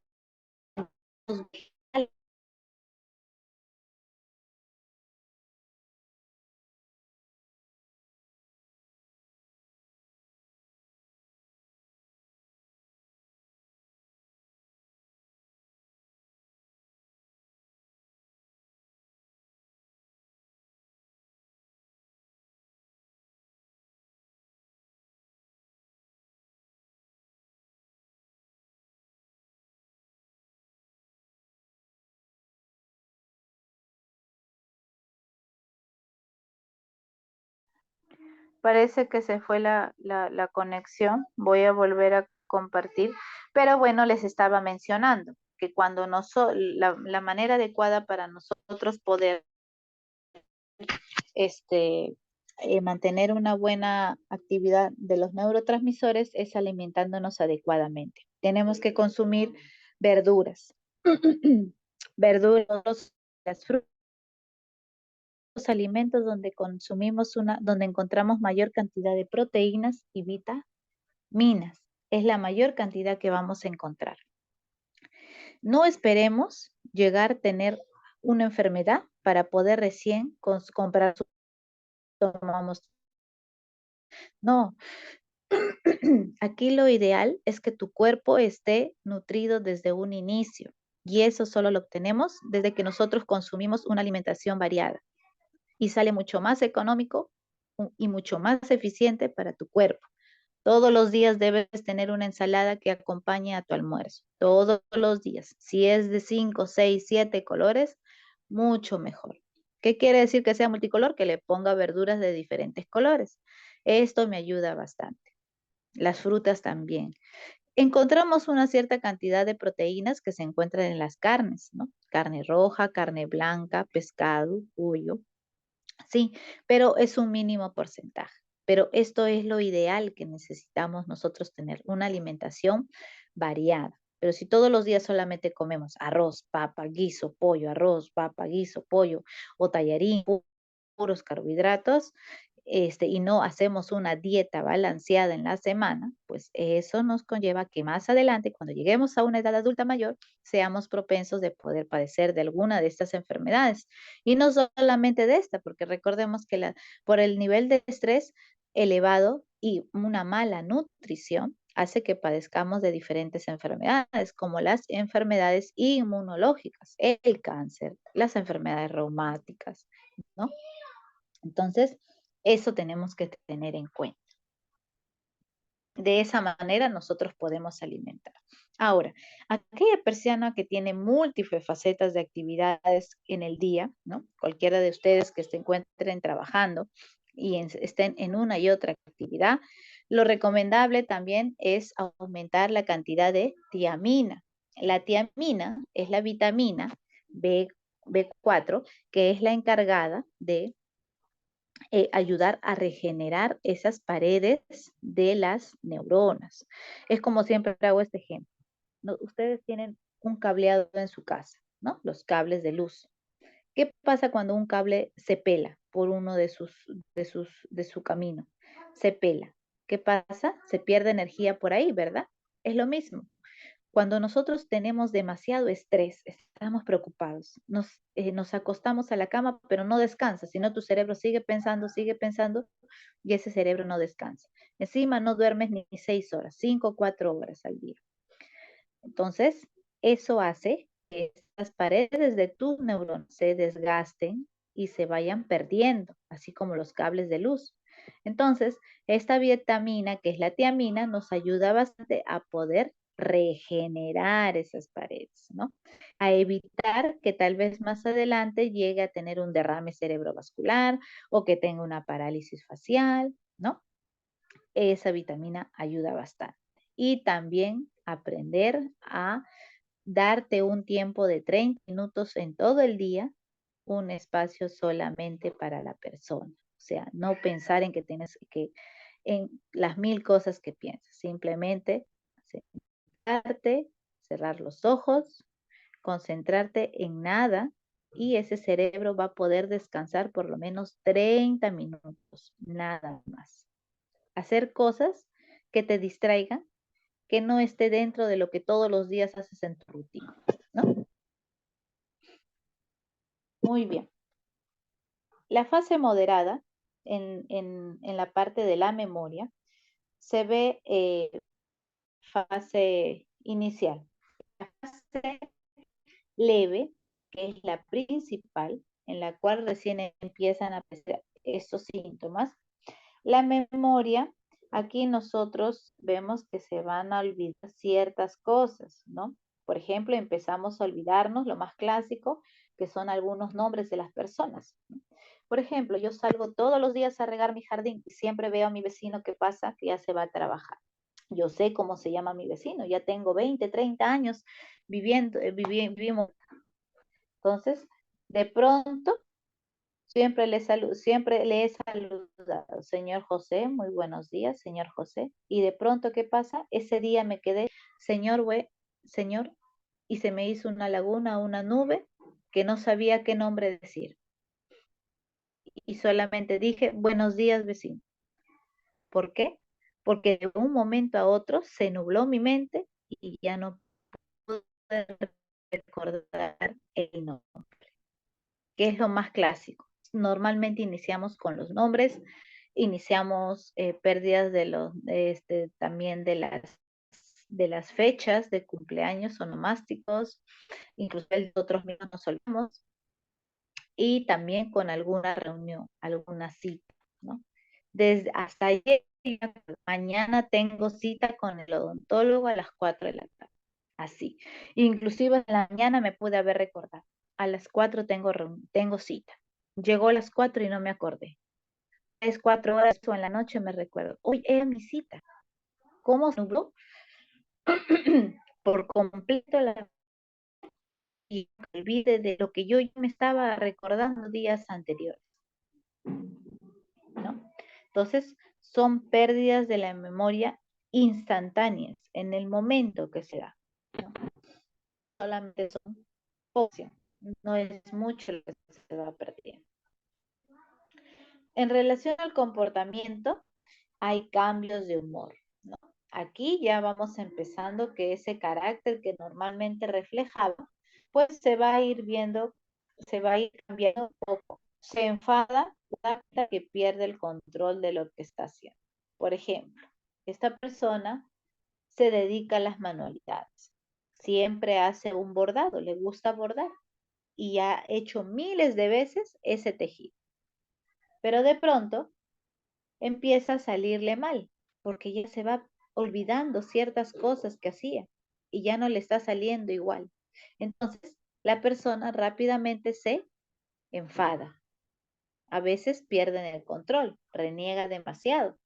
Speaker 1: parece que se fue la conexión. Voy a volver a compartir. Pero bueno, les estaba mencionando que cuando la manera adecuada para nosotros poder mantener una buena actividad de los neurotransmisores es alimentándonos adecuadamente. Tenemos que consumir verduras, verduras, las frutas, los alimentos donde donde encontramos mayor cantidad de proteínas y vitaminas. Es la mayor cantidad que vamos a encontrar. No esperemos llegar a tener una enfermedad para poder recién comprar tomamos. No, aquí lo ideal es que tu cuerpo esté nutrido desde un inicio y eso solo lo obtenemos desde que nosotros consumimos una alimentación variada y sale mucho más económico y mucho más eficiente para tu cuerpo. Todos los días debes tener una ensalada que acompañe a tu almuerzo. Todos los días. Si es de 5, 6, 7 colores, mucho mejor. ¿Qué quiere decir que sea multicolor? Que le ponga verduras de diferentes colores. Esto me ayuda bastante. Las frutas también. Encontramos una cierta cantidad de proteínas que se encuentran en las carnes, ¿no? Carne roja, carne blanca, pescado, pollo. Sí, pero es un mínimo porcentaje. Pero esto es lo ideal que necesitamos nosotros tener, una alimentación variada. Pero si todos los días solamente comemos arroz, papa, guiso, pollo, arroz, papa, guiso, pollo o tallarín, puros carbohidratos, y no hacemos una dieta balanceada en la semana, pues eso nos conlleva que más adelante, cuando lleguemos a una edad adulta mayor, seamos propensos de poder padecer de alguna de estas enfermedades. Y no solamente de esta, porque recordemos que por el nivel de estrés elevado y una mala nutrición hace que padezcamos de diferentes enfermedades, como las enfermedades inmunológicas, el cáncer, las enfermedades reumáticas, ¿no? Entonces, eso tenemos que tener en cuenta. De esa manera nosotros podemos alimentar. Ahora, aquella persona que tiene múltiples facetas de actividades en el día, ¿no? Cualquiera de ustedes que se encuentren trabajando y estén en una y otra actividad, lo recomendable también es aumentar la cantidad de tiamina. La tiamina es la vitamina B4, que es la encargada de ayudar a regenerar esas paredes de las neuronas. Es como siempre hago este ejemplo, ¿no? Ustedes tienen un cableado en su casa, ¿no? Los cables de luz. ¿Qué pasa cuando un cable se pela por uno de su camino? Se pela. ¿Qué pasa? Se pierde energía por ahí, ¿verdad? Es lo mismo. Cuando nosotros tenemos demasiado estrés, estamos preocupados, nos acostamos a la cama, pero no descansa, sino tu cerebro sigue pensando y ese cerebro no descansa. Encima no duermes ni 6 horas, 5 o 4 horas al día. Entonces, eso hace que las paredes de tus neuronas se desgasten y se vayan perdiendo, así como los cables de luz. Entonces, esta vitamina, que es la tiamina, nos ayuda bastante a poder regenerar esas paredes, ¿no? A evitar que tal vez más adelante llegue a tener un derrame cerebrovascular o que tenga una parálisis facial, ¿no? Esa vitamina ayuda bastante. Y también aprender a darte un tiempo de 30 minutos en todo el día, un espacio solamente para la persona. O sea, no pensar en que tienes en las 1000 cosas que piensas, simplemente sentarte, cerrar los ojos, concentrarte en nada y ese cerebro va a poder descansar por lo menos 30 minutos, nada más. Hacer cosas que te distraigan que no esté dentro de lo que todos los días haces en tu rutina, ¿no? Muy bien. La fase moderada en la parte de la memoria se ve fase inicial. La fase leve, que es la principal, en la cual recién empiezan a aparecer estos síntomas. La memoria, aquí nosotros vemos que se van a olvidar ciertas cosas, ¿no? Por ejemplo, empezamos a olvidarnos lo más clásico, que son algunos nombres de las personas, ¿no? Por ejemplo, yo salgo todos los días a regar mi jardín y siempre veo a mi vecino que pasa, que ya se va a trabajar. Yo sé cómo se llama mi vecino, ya tengo 20, 30 años vivimos. Entonces, de pronto, siempre le he saludado, señor José, muy buenos días, señor José. Y de pronto, ¿qué pasa? Ese día me quedé, señor, y se me hizo una laguna, una nube, que no sabía qué nombre decir. Y solamente dije, buenos días, vecino. ¿Por qué? Porque de un momento a otro se nubló mi mente y ya no pude recordar el nombre, que es lo más clásico. Normalmente iniciamos con los nombres, iniciamos pérdidas también de las fechas de cumpleaños onomásticos, incluso otros mismos nos olvidamos, y también con alguna reunión, alguna cita, ¿no? Desde hasta ayer, mañana tengo cita con el odontólogo a las 4 de la tarde, así. Inclusive en la mañana me pude haber recordado, a las 4 tengo cita. Llegó a las 4 y no me acordé. Es 4 horas o en la noche me recuerdo, hoy era mi cita. ¿Cómo se nubló? Por completo y me olvide de lo que yo me estaba recordando días anteriores, ¿no? Entonces, son pérdidas de la memoria instantáneas en el momento que se da, ¿no? Solamente son pocas, no es mucho lo que se va perdiendo. En relación al comportamiento, hay cambios de humor, ¿no? Aquí ya vamos empezando que ese carácter que normalmente reflejaba, pues se va a ir viendo, se va a ir cambiando un poco. Se enfada hasta que pierde el control de lo que está haciendo. Por ejemplo, esta persona se dedica a las manualidades. Siempre hace un bordado, le gusta bordar y ha hecho miles de veces ese tejido. Pero de pronto empieza a salirle mal, porque ya se va olvidando ciertas cosas que hacía y ya no le está saliendo igual. Entonces, la persona rápidamente se enfada. A veces pierden el control, reniega demasiado,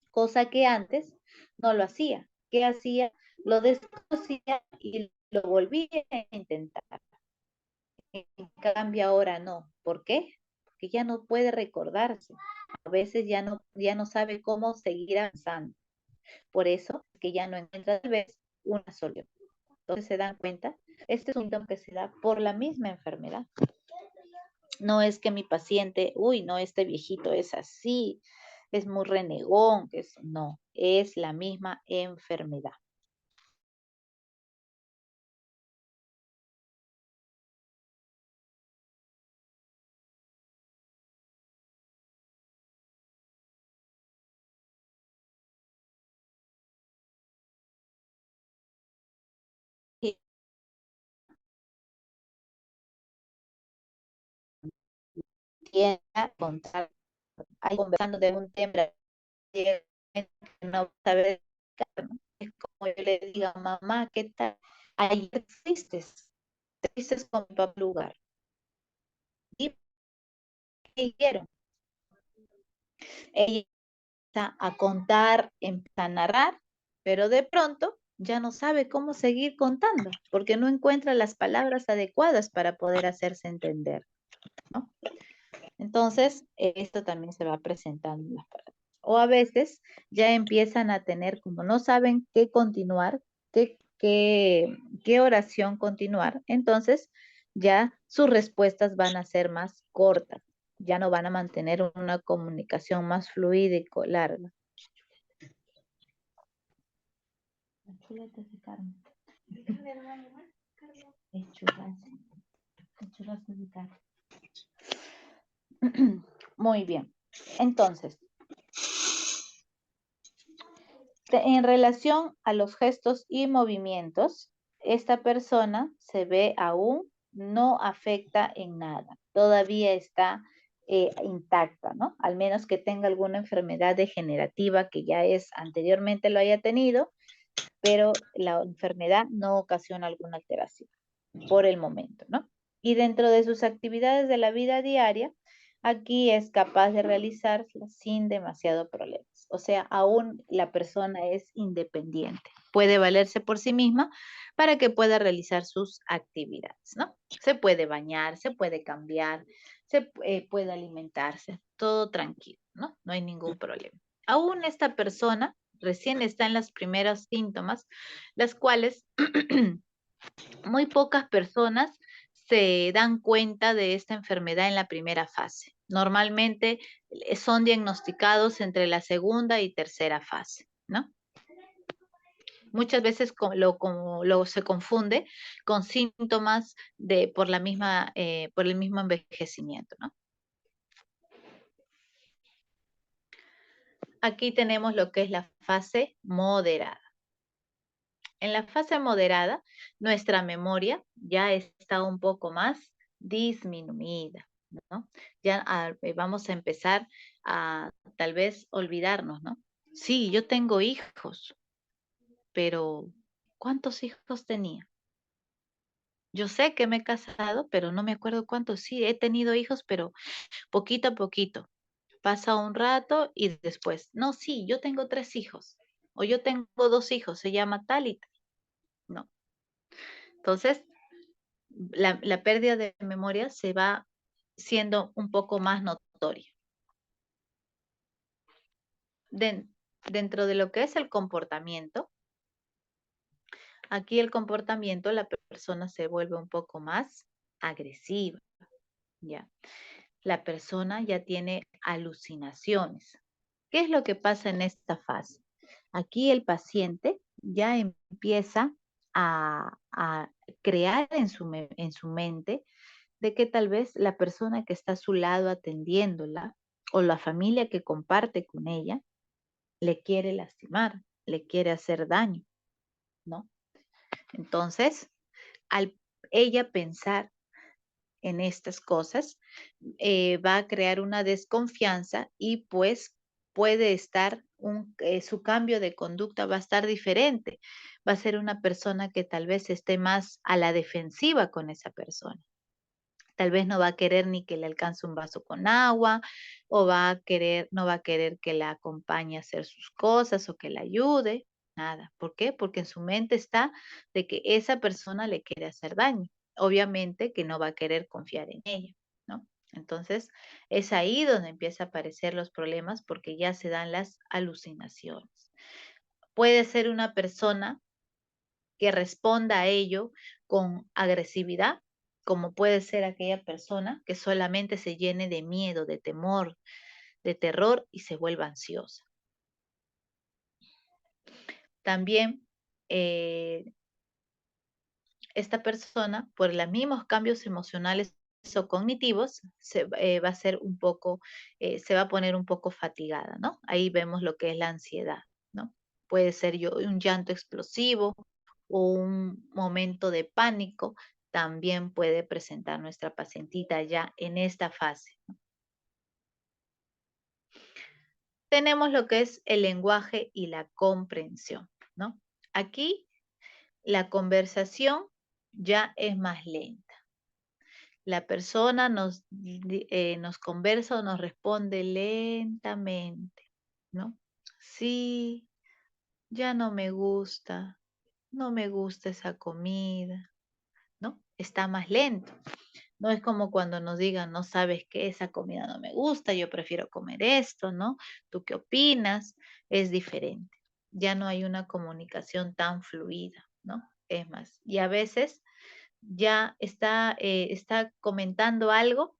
Speaker 1: cosa que antes no lo hacía. ¿Qué hacía? Lo desconocía y lo volvía a intentar. En cambio ahora no. ¿Por qué? Porque ya no puede recordarse. A veces ya no sabe cómo seguir avanzando. Por eso es que ya no encuentra tal vez una solución. Entonces se dan cuenta, este es un síntoma que se da por la misma enfermedad. No es que mi paciente, uy, no, este viejito es así, es muy renegón, que eso, no, es la misma enfermedad. Y tiene a contar, ahí conversando de un tema, que no sabe, ¿no? Es como yo le diga, mamá, ¿qué tal? Ayer te fuiste con mi papá al lugar. ¿Y qué hicieron? Ella empieza a contar, empieza a narrar, pero de pronto ya no sabe cómo seguir contando, porque no encuentra las palabras adecuadas para poder hacerse entender, ¿no? Entonces, esto también se va presentando en las palabras. O a veces ya empiezan a tener, como no saben qué continuar, qué oración continuar, entonces ya sus respuestas van a ser más cortas, ya no van a mantener una comunicación más fluida y larga. chocolates de Carmen. Es churrasco. El churrasco de Carmen. Muy bien. Entonces, en relación a los gestos y movimientos, esta persona se ve aún no afecta en nada. Todavía está intacta, ¿no? Al menos que tenga alguna enfermedad degenerativa que ya anteriormente lo haya tenido, pero la enfermedad no ocasiona alguna alteración por el momento, ¿no? Y dentro de sus actividades de la vida diaria, aquí es capaz de realizarlas sin demasiado problemas. O sea, aún la persona es independiente, puede valerse por sí misma para que pueda realizar sus actividades, ¿no? Se puede bañar, se puede cambiar, se puede alimentarse, todo tranquilo, ¿no? No hay ningún problema. Aún esta persona recién está en los primeros síntomas, las cuales muy pocas personas se dan cuenta de esta enfermedad en la primera fase. Normalmente son diagnosticados entre la segunda y tercera fase, ¿no? Muchas veces se confunde con síntomas por el mismo envejecimiento, ¿no? Aquí tenemos lo que es la fase moderada. En la fase moderada, nuestra memoria ya está un poco más disminuida, ¿no? Ya vamos a empezar a tal vez olvidarnos, ¿no? Sí, yo tengo hijos, pero ¿cuántos hijos tenía? Yo sé que me he casado, pero no me acuerdo cuántos. Sí, he tenido hijos, pero poquito a poquito. Pasa un rato y después, no, sí, yo tengo 3 hijos, o yo tengo 2 hijos, se llama tal y tal. No. Entonces, la pérdida de memoria se va siendo un poco más notoria. Dentro de lo que es el comportamiento, aquí el comportamiento, la persona se vuelve un poco más agresiva, ¿ya? La persona ya tiene alucinaciones. ¿Qué es lo que pasa en esta fase? Aquí el paciente ya empieza a crear en su mente de que tal vez la persona que está a su lado atendiéndola o la familia que comparte con ella le quiere lastimar, le quiere hacer daño, ¿no? Entonces, al ella pensar en estas cosas, va a crear una desconfianza y pues puede estar, su cambio de conducta va a estar diferente. Va a ser una persona que tal vez esté más a la defensiva con esa persona. Tal vez no va a querer ni que le alcance un vaso con agua, o no va a querer que la acompañe a hacer sus cosas o que la ayude, nada. ¿Por qué? Porque en su mente está de que esa persona le quiere hacer daño. Obviamente que no va a querer confiar en ella, ¿no? Entonces, es ahí donde empieza a aparecer los problemas porque ya se dan las alucinaciones. Puede ser una persona que responda a ello con agresividad, como puede ser aquella persona que solamente se llene de miedo, de temor, de terror y se vuelva ansiosa. También esta persona, por los mismos cambios emocionales o cognitivos, va a ser un poco, se va a poner un poco fatigada, ¿no? Ahí vemos lo que es la ansiedad, ¿no? Puede ser un llanto explosivo o un momento de pánico, también puede presentar nuestra pacientita ya en esta fase, ¿no? Tenemos lo que es el lenguaje y la comprensión, ¿no? Aquí la conversación ya es más lenta. La persona nos conversa o nos responde lentamente, ¿no? Sí, ya no me gusta esa comida, ¿no? Está más lento. No es como cuando nos digan, no sabes qué, esa comida no me gusta, yo prefiero comer esto, ¿no? ¿Tú qué opinas? Es diferente. Ya no hay una comunicación tan fluida, ¿no? Es más, y a veces ya está comentando algo,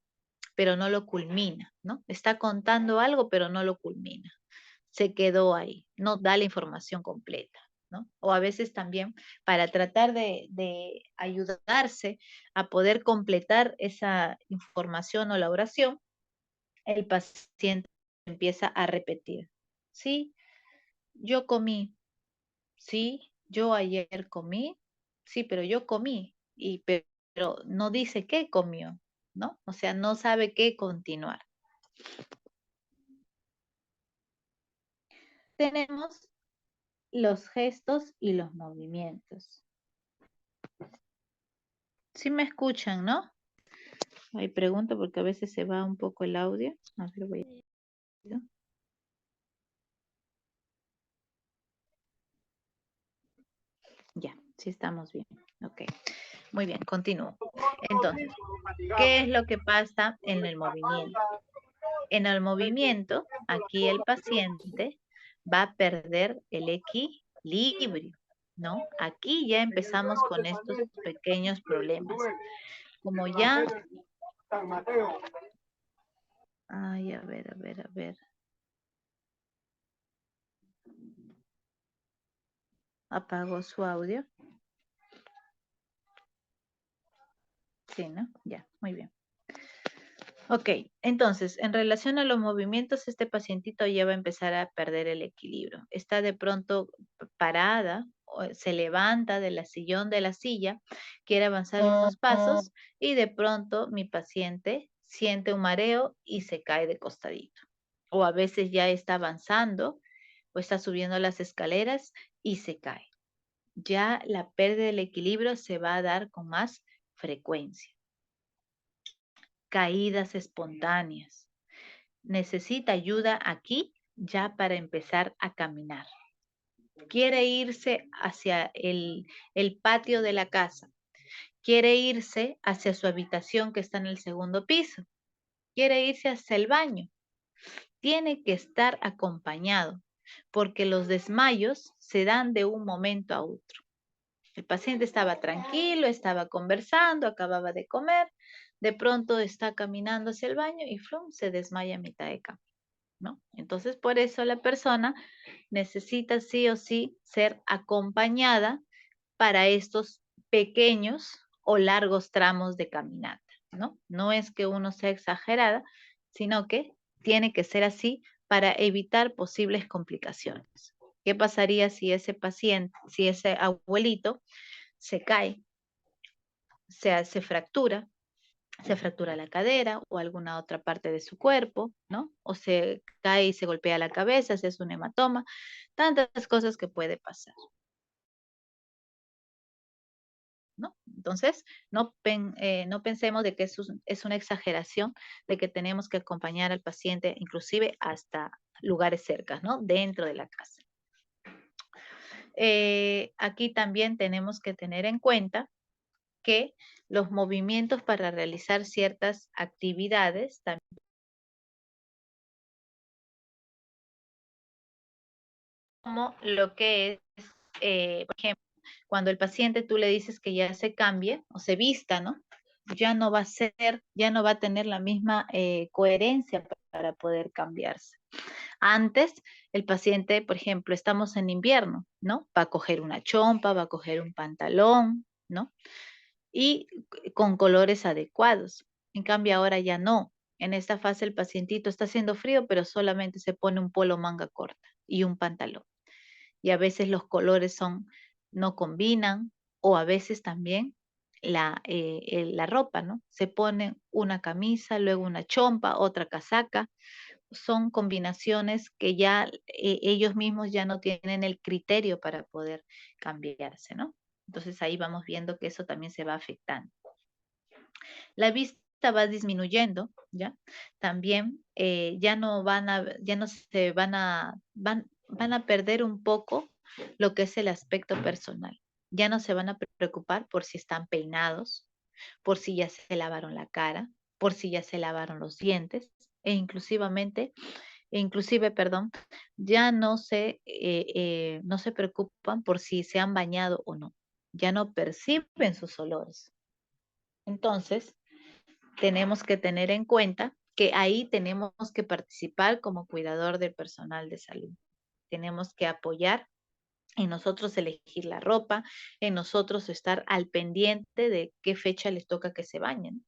Speaker 1: pero no lo culmina, ¿no? Está contando algo, pero no lo culmina. Se quedó ahí, no da la información completa, ¿no? O a veces también para tratar de ayudarse a poder completar esa información o la oración, el paciente empieza a repetir. Sí, yo comí. Sí, yo ayer comí. Sí, pero yo comí. Pero no dice qué comió, ¿no? O sea, no sabe qué continuar. Tenemos los gestos y los movimientos. Sí me escuchan, ¿no? Ahí pregunto porque a veces se va un poco el audio. A ver, voy a... Ya, sí estamos bien. Ok, muy bien, continúo. Entonces, ¿qué es lo que pasa en el movimiento? En el movimiento, aquí el paciente va a perder el equilibrio, ¿no? Aquí ya empezamos con estos pequeños problemas. Como ya... Ay, a ver. Apagó su audio. Sí, ¿no? Ya, muy bien. Ok, entonces, en relación a los movimientos, este pacientito ya va a empezar a perder el equilibrio. Está de pronto parada, se levanta de la sillón de la silla, quiere avanzar unos pasos y de pronto mi paciente siente un mareo y se cae de costadito. O a veces ya está avanzando o está subiendo las escaleras y se cae. Ya la pérdida del equilibrio se va a dar con más frecuencia. Caídas espontáneas. Necesita ayuda aquí ya para empezar a caminar. Quiere irse hacia el patio de la casa. Quiere irse hacia su habitación que está en el segundo piso. Quiere irse hacia el baño. Tiene que estar acompañado porque los desmayos se dan de un momento a otro. El paciente estaba tranquilo, estaba conversando, acababa de comer, de pronto está caminando hacia el baño y ¡frum! Se desmaya a mitad de camino, ¿no? Entonces, por eso la persona necesita sí o sí ser acompañada para estos pequeños o largos tramos de caminata, ¿no? No es que uno sea exagerada, sino que tiene que ser así para evitar posibles complicaciones. ¿Qué pasaría si ese paciente, si ese abuelito se cae, se fractura la cadera o alguna otra parte de su cuerpo, ¿no? O se cae y se golpea la cabeza, se hace un hematoma, tantas cosas que puede pasar, ¿no? Entonces, no pensemos de que es una exageración, de que tenemos que acompañar al paciente inclusive hasta lugares cercanos, ¿no? Dentro de la casa. Aquí también tenemos que tener en cuenta que los movimientos para realizar ciertas actividades también, como lo que es, por ejemplo, cuando el paciente tú le dices que ya se cambie o se vista, ¿no? Ya no va a tener la misma coherencia para poder cambiarse. Antes, el paciente, por ejemplo, estamos en invierno, ¿no? Va a coger una chompa, va a coger un pantalón, ¿no? Y con colores adecuados. En cambio, ahora ya no. En esta fase el pacientito está haciendo frío, pero solamente se pone un polo manga corta y un pantalón. Y a veces los colores no combinan, o a veces también la ropa, ¿no? Se pone una camisa, luego una chompa, otra casaca. Son combinaciones que ya ellos mismos ya no tienen el criterio para poder cambiarse, ¿no? Entonces ahí vamos viendo que eso también se va afectando. La vista va disminuyendo, ¿ya? También van a perder un poco lo que es el aspecto personal. Ya no se van a preocupar por si están peinados, por si ya se lavaron la cara, por si ya se lavaron los dientes, inclusive, perdón, ya no se preocupan por si se han bañado o no. Ya no perciben sus olores. Entonces, tenemos que tener en cuenta que ahí tenemos que participar como cuidador del personal de salud. Tenemos que apoyar En nosotros elegir la ropa, en nosotros estar al pendiente de qué fecha les toca que se bañen.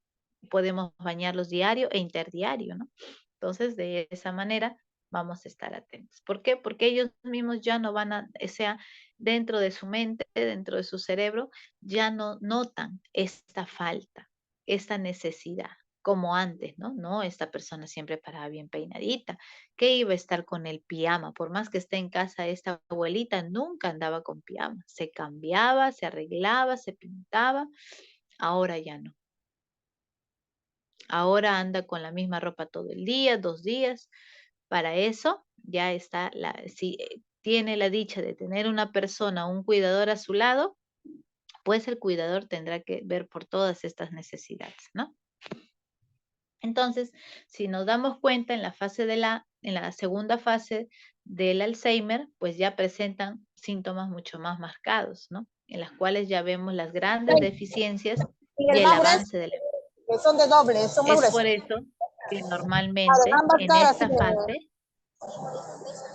Speaker 1: Podemos bañarlos diario e interdiario, ¿no? Entonces, de esa manera vamos a estar atentos. ¿Por qué? Porque ellos mismos ya no van a, o sea, dentro de su mente, dentro de su cerebro, ya no notan esta falta, esta necesidad, como antes, ¿no? No, esta persona siempre paraba bien peinadita, que iba a estar con el pijama, por más que esté en casa esta abuelita, nunca andaba con pijama, se cambiaba, se arreglaba, se pintaba, ahora ya no. Ahora anda con la misma ropa todo el día, 2 días. Para eso ya está, si tiene la dicha de tener una persona, un cuidador a su lado, pues el cuidador tendrá que ver por todas estas necesidades, ¿no? Entonces, si nos damos cuenta en la segunda fase del Alzheimer, pues ya presentan síntomas mucho más marcados, ¿no? En las cuales ya vemos las grandes deficiencias
Speaker 7: Y
Speaker 1: y
Speaker 7: el
Speaker 1: el
Speaker 7: más grueso,
Speaker 1: avance de la enfermedad.
Speaker 7: que son de doble, son más
Speaker 1: Es
Speaker 7: gruesos.
Speaker 1: por eso que normalmente
Speaker 7: Además, ambas
Speaker 1: en
Speaker 7: caras,
Speaker 1: esta
Speaker 7: sí,
Speaker 1: fase,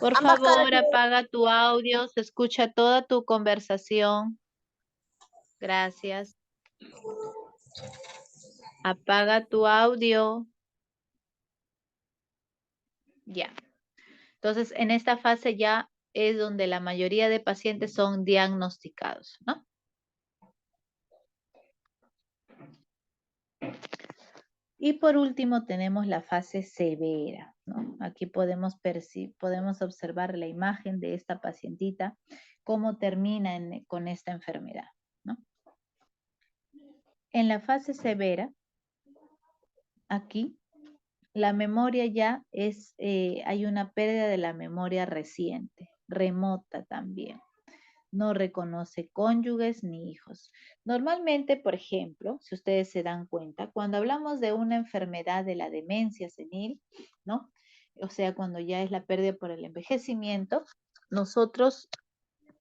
Speaker 1: por
Speaker 7: ambas caras
Speaker 1: favor, apaga tu audio, se escucha toda tu conversación. Gracias. Apaga tu audio. Ya. Entonces, en esta fase ya es donde la mayoría de pacientes son diagnosticados, ¿no? Y por último tenemos la fase severa, ¿no? Aquí podemos observar la imagen de esta pacientita, cómo termina con esta enfermedad, ¿no? En la fase severa, aquí, la memoria ya hay una pérdida de la memoria reciente, remota también. No reconoce cónyuges ni hijos. Normalmente, por ejemplo, si ustedes se dan cuenta, cuando hablamos de una enfermedad de la demencia senil, ¿no? O sea, cuando ya es la pérdida por el envejecimiento, nosotros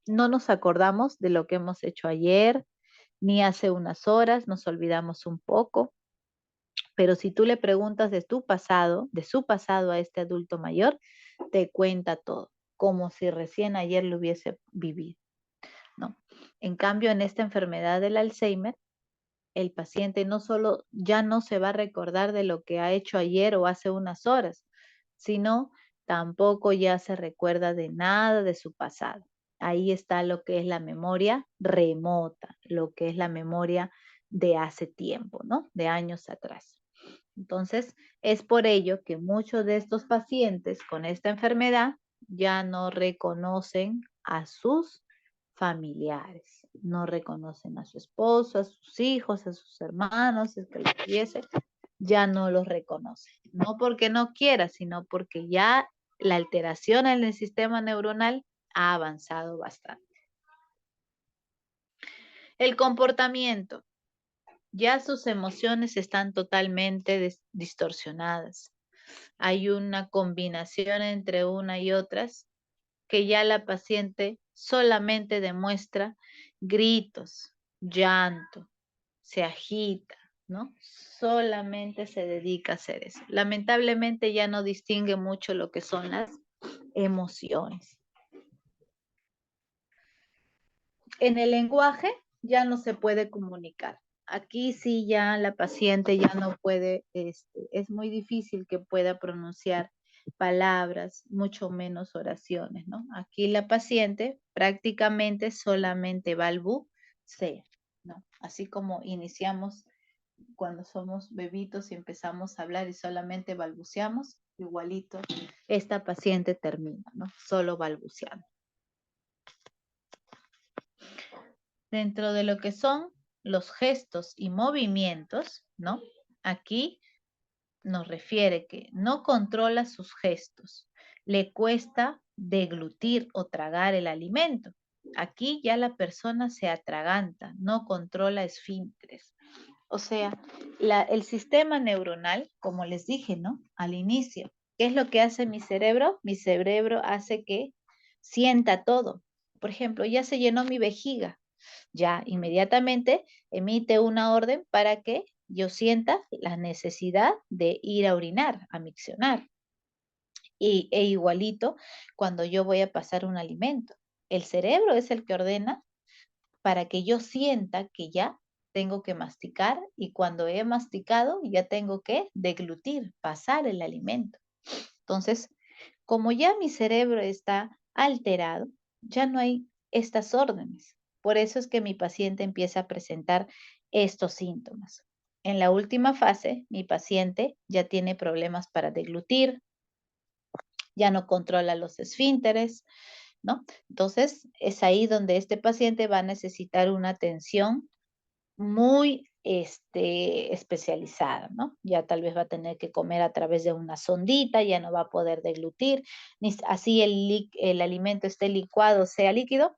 Speaker 1: no nos acordamos de lo que hemos hecho ayer, ni hace unas horas, nos olvidamos un poco. Pero si tú le preguntas de su pasado a este adulto mayor, te cuenta todo, como si recién ayer lo hubiese vivido, ¿no? En cambio, en esta enfermedad del Alzheimer, el paciente no solo ya no se va a recordar de lo que ha hecho ayer o hace unas horas, sino tampoco ya se recuerda de nada de su pasado. Ahí está lo que es la memoria remota, lo que es la memoria de hace tiempo, ¿no? De años atrás. Entonces, es por ello que muchos de estos pacientes con esta enfermedad ya no reconocen a sus familiares, no reconocen a su esposo, a sus hijos, a sus hermanos, si es que lo tuviese, ya no los reconoce. No porque no quiera, sino porque ya la alteración en el sistema neuronal ha avanzado bastante. El comportamiento. Ya sus emociones están totalmente distorsionadas. Hay una combinación entre una y otras que ya la paciente solamente demuestra gritos, llanto, se agita, ¿no? Solamente se dedica a hacer eso. Lamentablemente ya no distingue mucho lo que son las emociones. En el lenguaje ya no se puede comunicar. Aquí sí ya la paciente ya no puede, es muy difícil que pueda pronunciar palabras, mucho menos oraciones, ¿no? Aquí la paciente prácticamente solamente balbucea, ¿no? Así como iniciamos cuando somos bebitos y empezamos a hablar y solamente balbuceamos, igualito esta paciente termina, ¿no? Solo balbuceando. Dentro de lo que son los gestos y movimientos, ¿no? Aquí nos refiere que no controla sus gestos, le cuesta deglutir o tragar el alimento. Aquí ya la persona se atraganta, no controla esfínteres. O sea, el sistema neuronal, como les dije, ¿no? Al inicio, ¿qué es lo que hace mi cerebro? Mi cerebro hace que sienta todo. Por ejemplo, ya se llenó mi vejiga, ya inmediatamente emite una orden para que yo sienta la necesidad de ir a orinar, a miccionar. E igualito cuando yo voy a pasar un alimento. El cerebro es el que ordena para que yo sienta que ya tengo que masticar y cuando he masticado ya tengo que deglutir, pasar el alimento. Entonces, como ya mi cerebro está alterado, ya no hay estas órdenes. Por eso es que mi paciente empieza a presentar estos síntomas. En la última fase, mi paciente ya tiene problemas para deglutir, ya no controla los esfínteres, ¿no? Entonces, es ahí donde este paciente va a necesitar una atención muy especializada, ¿no? Ya tal vez va a tener que comer a través de una sondita, ya no va a poder deglutir, ni así el alimento esté licuado, sea líquido,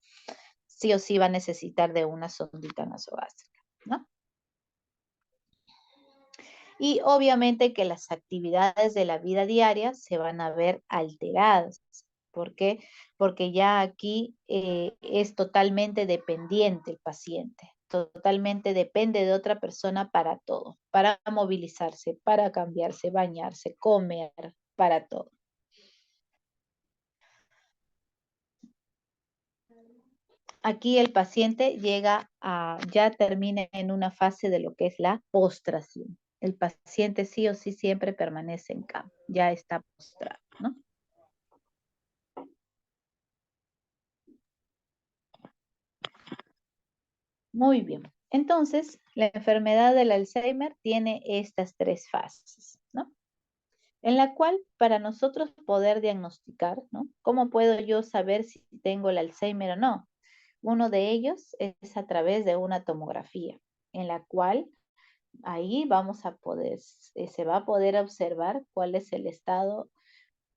Speaker 1: sí o sí va a necesitar de una sondita nasogástrica, ¿no? Y obviamente que las actividades de la vida diaria se van a ver alteradas. ¿Por qué? Porque ya aquí es totalmente dependiente el paciente. Totalmente depende de otra persona para todo, para movilizarse, para cambiarse, bañarse, comer, para todo. Aquí el paciente ya termina en una fase de lo que es la postración. El paciente sí o sí siempre permanece en cama, ya está postrado, ¿no? Muy bien. Entonces, la enfermedad del Alzheimer tiene estas 3 fases, ¿no? En la cual, para nosotros poder diagnosticar, ¿no? ¿Cómo puedo yo saber si tengo el Alzheimer o no? Uno de ellos es a través de una tomografía, en la cual ahí se va a poder observar cuál es el estado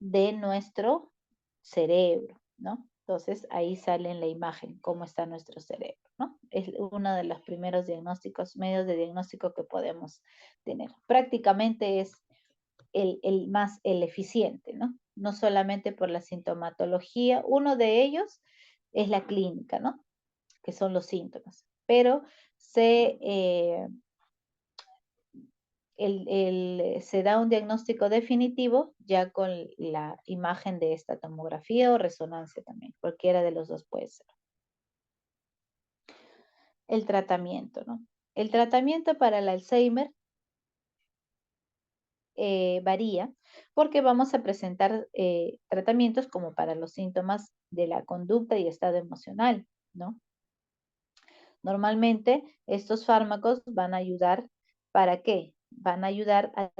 Speaker 1: de nuestro cerebro, ¿no? Entonces ahí sale en la imagen cómo está nuestro cerebro, ¿no? Es uno de los primeros medios de diagnóstico que podemos tener. Prácticamente es el eficiente, ¿no? No solamente por la sintomatología, uno de ellos es la clínica, ¿no? Que son los síntomas, pero se da un diagnóstico definitivo ya con la imagen de esta tomografía o resonancia también, cualquiera de los dos puede ser. El tratamiento, ¿no? El tratamiento para el Alzheimer varía porque vamos a presentar tratamientos como para los síntomas de la conducta y estado emocional, ¿no? Normalmente estos fármacos van a ayudar, ¿para qué? Van a ayudar a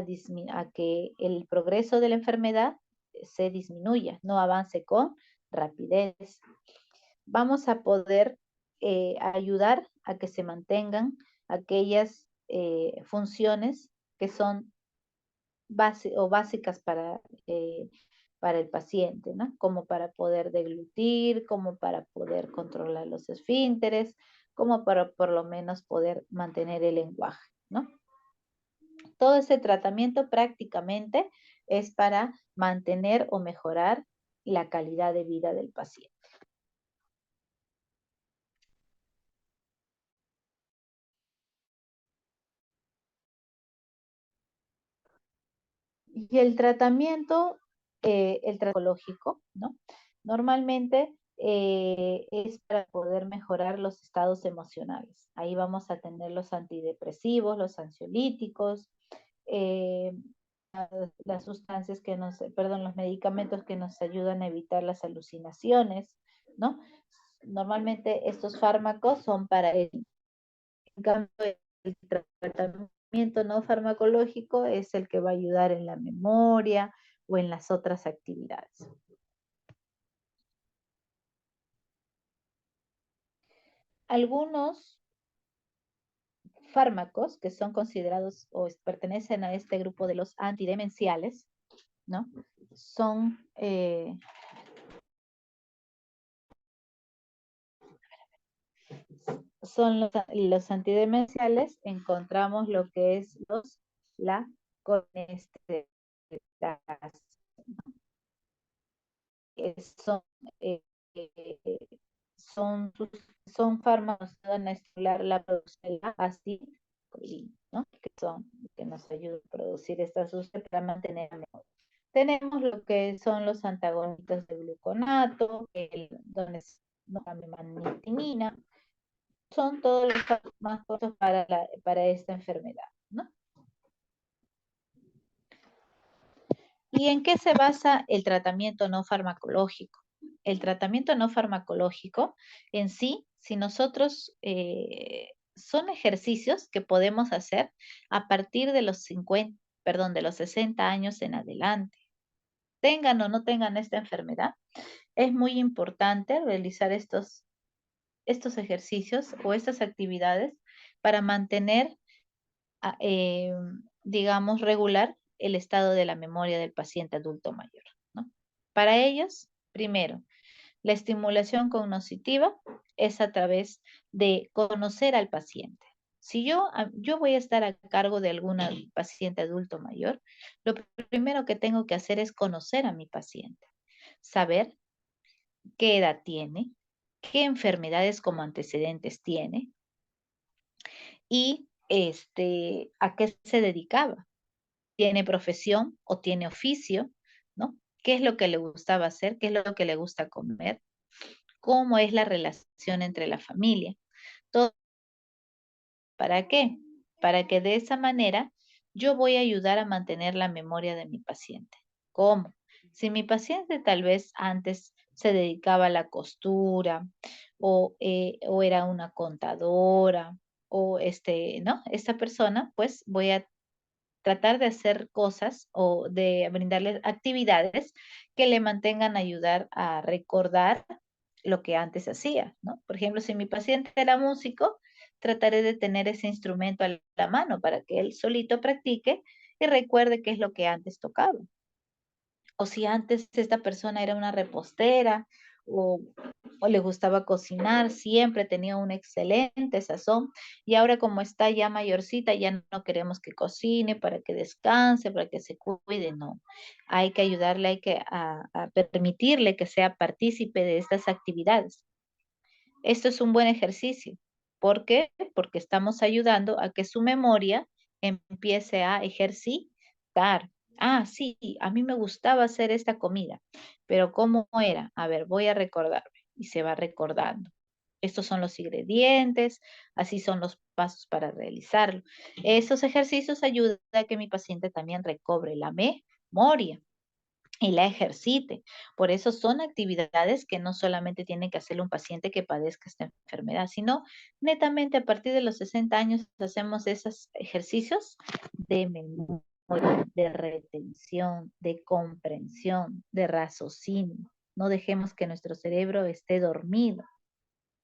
Speaker 1: que el progreso de la enfermedad se disminuya, no avance con rapidez. Vamos a poder ayudar a que se mantengan aquellas funciones que son básicas para el paciente, ¿no? Como para poder deglutir, como para poder controlar los esfínteres, como para por lo menos poder mantener el lenguaje, ¿no? Todo ese tratamiento prácticamente es para mantener o mejorar la calidad de vida del paciente. Y el tratamiento oncológico, ¿no? Normalmente es para poder mejorar los estados emocionales. Ahí vamos a tener los antidepresivos, los ansiolíticos, eh, las sustancias los medicamentos que nos ayudan a evitar las alucinaciones, ¿no? Normalmente estos fármacos son para el cambio, el tratamiento no farmacológico es el que va a ayudar en la memoria o en las otras actividades. Algunos fármacos que son considerados o pertenecen a este grupo de los antidemenciales, ¿no? Son los antidemenciales, encontramos lo que es la conesterasa, son, eh, son fármacos que van a estimular la producción de la acetilcolina, ¿no? Que nos ayudan a producir estas sustancias para mantener la memoria. Tenemos lo que son los antagonistas de gluconato, donde noradrenalina, son todos los más cortos para esta enfermedad, ¿no? ¿Y en qué se basa el tratamiento no farmacológico? El tratamiento no farmacológico en sí, si nosotros, son ejercicios que podemos hacer a partir de los 60 años en adelante. Tengan o no tengan esta enfermedad, es muy importante realizar estos ejercicios o estas actividades para mantener, digamos, regular el estado de la memoria del paciente adulto mayor, ¿no? Para ellos, primero, la estimulación cognitiva es a través de conocer al paciente. Si yo voy a estar a cargo de alguna paciente adulto mayor, lo primero que tengo que hacer es conocer a mi paciente, saber qué edad tiene, qué enfermedades como antecedentes tiene y a qué se dedicaba. ¿Tiene profesión o tiene oficio? ¿No? ¿Qué es lo que le gustaba hacer? ¿Qué es lo que le gusta comer? ¿Cómo es la relación entre la familia? Todo. ¿Para qué? Para que de esa manera yo voy a ayudar a mantener la memoria de mi paciente. ¿Cómo? Si mi paciente tal vez antes se dedicaba a la costura o era una contadora o ¿no? Esta persona, pues voy a tratar de hacer cosas o de brindarle actividades que le mantengan a ayudar a recordar lo que antes hacía, ¿no? Por ejemplo, si mi paciente era músico, trataré de tener ese instrumento a la mano para que él solito practique y recuerde qué es lo que antes tocaba. O si antes esta persona era una repostera o, o le gustaba cocinar, siempre tenía un excelente sazón y ahora como está ya mayorcita, ya no queremos que cocine para que descanse, para que se cuide, no. Hay que ayudarle, hay que a permitirle que sea partícipe de estas actividades. Esto es un buen ejercicio. ¿Por qué? Porque estamos ayudando a que su memoria empiece a ejercitar. Ah, sí, a mí me gustaba hacer esta comida, pero ¿cómo era? A ver, voy a recordarme y se va recordando. Estos son los ingredientes, así son los pasos para realizarlo. Esos ejercicios ayudan a que mi paciente también recobre la memoria y la ejercite. Por eso son actividades que no solamente tiene que hacerle un paciente que padezca esta enfermedad, sino netamente a partir de los 60 años hacemos esos ejercicios de memoria, de retención, de comprensión, de raciocinio. No dejemos que nuestro cerebro esté dormido,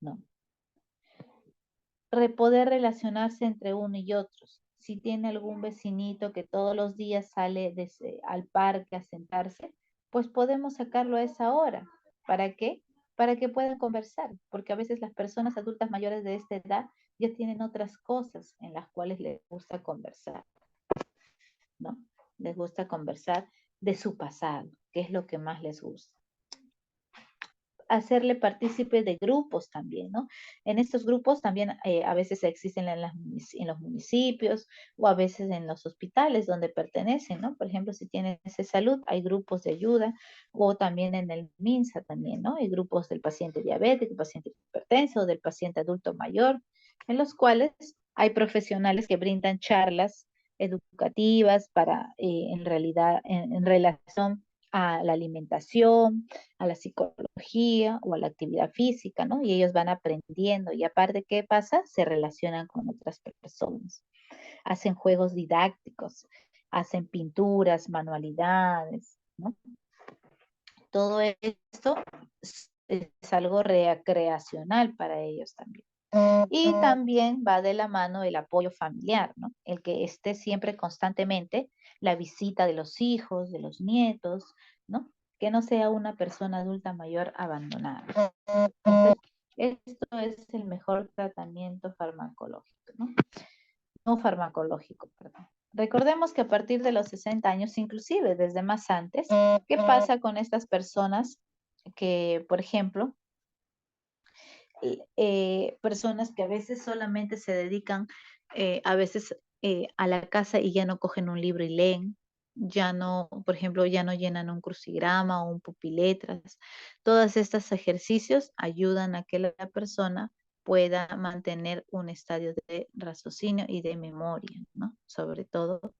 Speaker 1: no. Poder relacionarse entre uno y otros. Si tiene algún vecinito que todos los días sale al parque a sentarse, pues podemos sacarlo a esa hora. ¿Para qué? Para que puedan conversar, porque a veces las personas adultas mayores de esta edad ya tienen otras cosas en las cuales les gusta conversar, ¿no? Les gusta conversar de su pasado, que es lo que más les gusta. Hacerle partícipe de grupos también, ¿no? En estos grupos también a veces existen en los municipios o a veces en los hospitales donde pertenecen, ¿no? Por ejemplo, si tienen ese salud, hay grupos de ayuda o también en el MINSA también, ¿no? Hay grupos del paciente diabético, paciente hipertenso o del paciente adulto mayor, en los cuales hay profesionales que brindan charlas educativas para, en realidad, en relación a la alimentación, a la psicología o a la actividad física, ¿no? Y ellos van aprendiendo y aparte, ¿qué pasa? Se relacionan con otras personas, hacen juegos didácticos, hacen pinturas, manualidades, ¿no? Todo esto es algo recreacional para ellos también. Y también va de la mano el apoyo familiar, ¿no? El que esté siempre constantemente la visita de los hijos, de los nietos, ¿no? Que no sea una persona adulta mayor abandonada. Entonces, esto es el mejor tratamiento farmacológico, ¿no? No farmacológico, perdón. Recordemos que a partir de los 60 años, inclusive desde más antes, ¿qué pasa con estas personas que, por ejemplo, personas que a veces solamente se dedican a veces a la casa y ya no cogen un libro y leen, ya no, por ejemplo, ya no llenan un crucigrama o un pupiletras. Todos estos ejercicios ayudan a que la persona pueda mantener un estadio de raciocinio y de memoria, ¿no? Sobre todo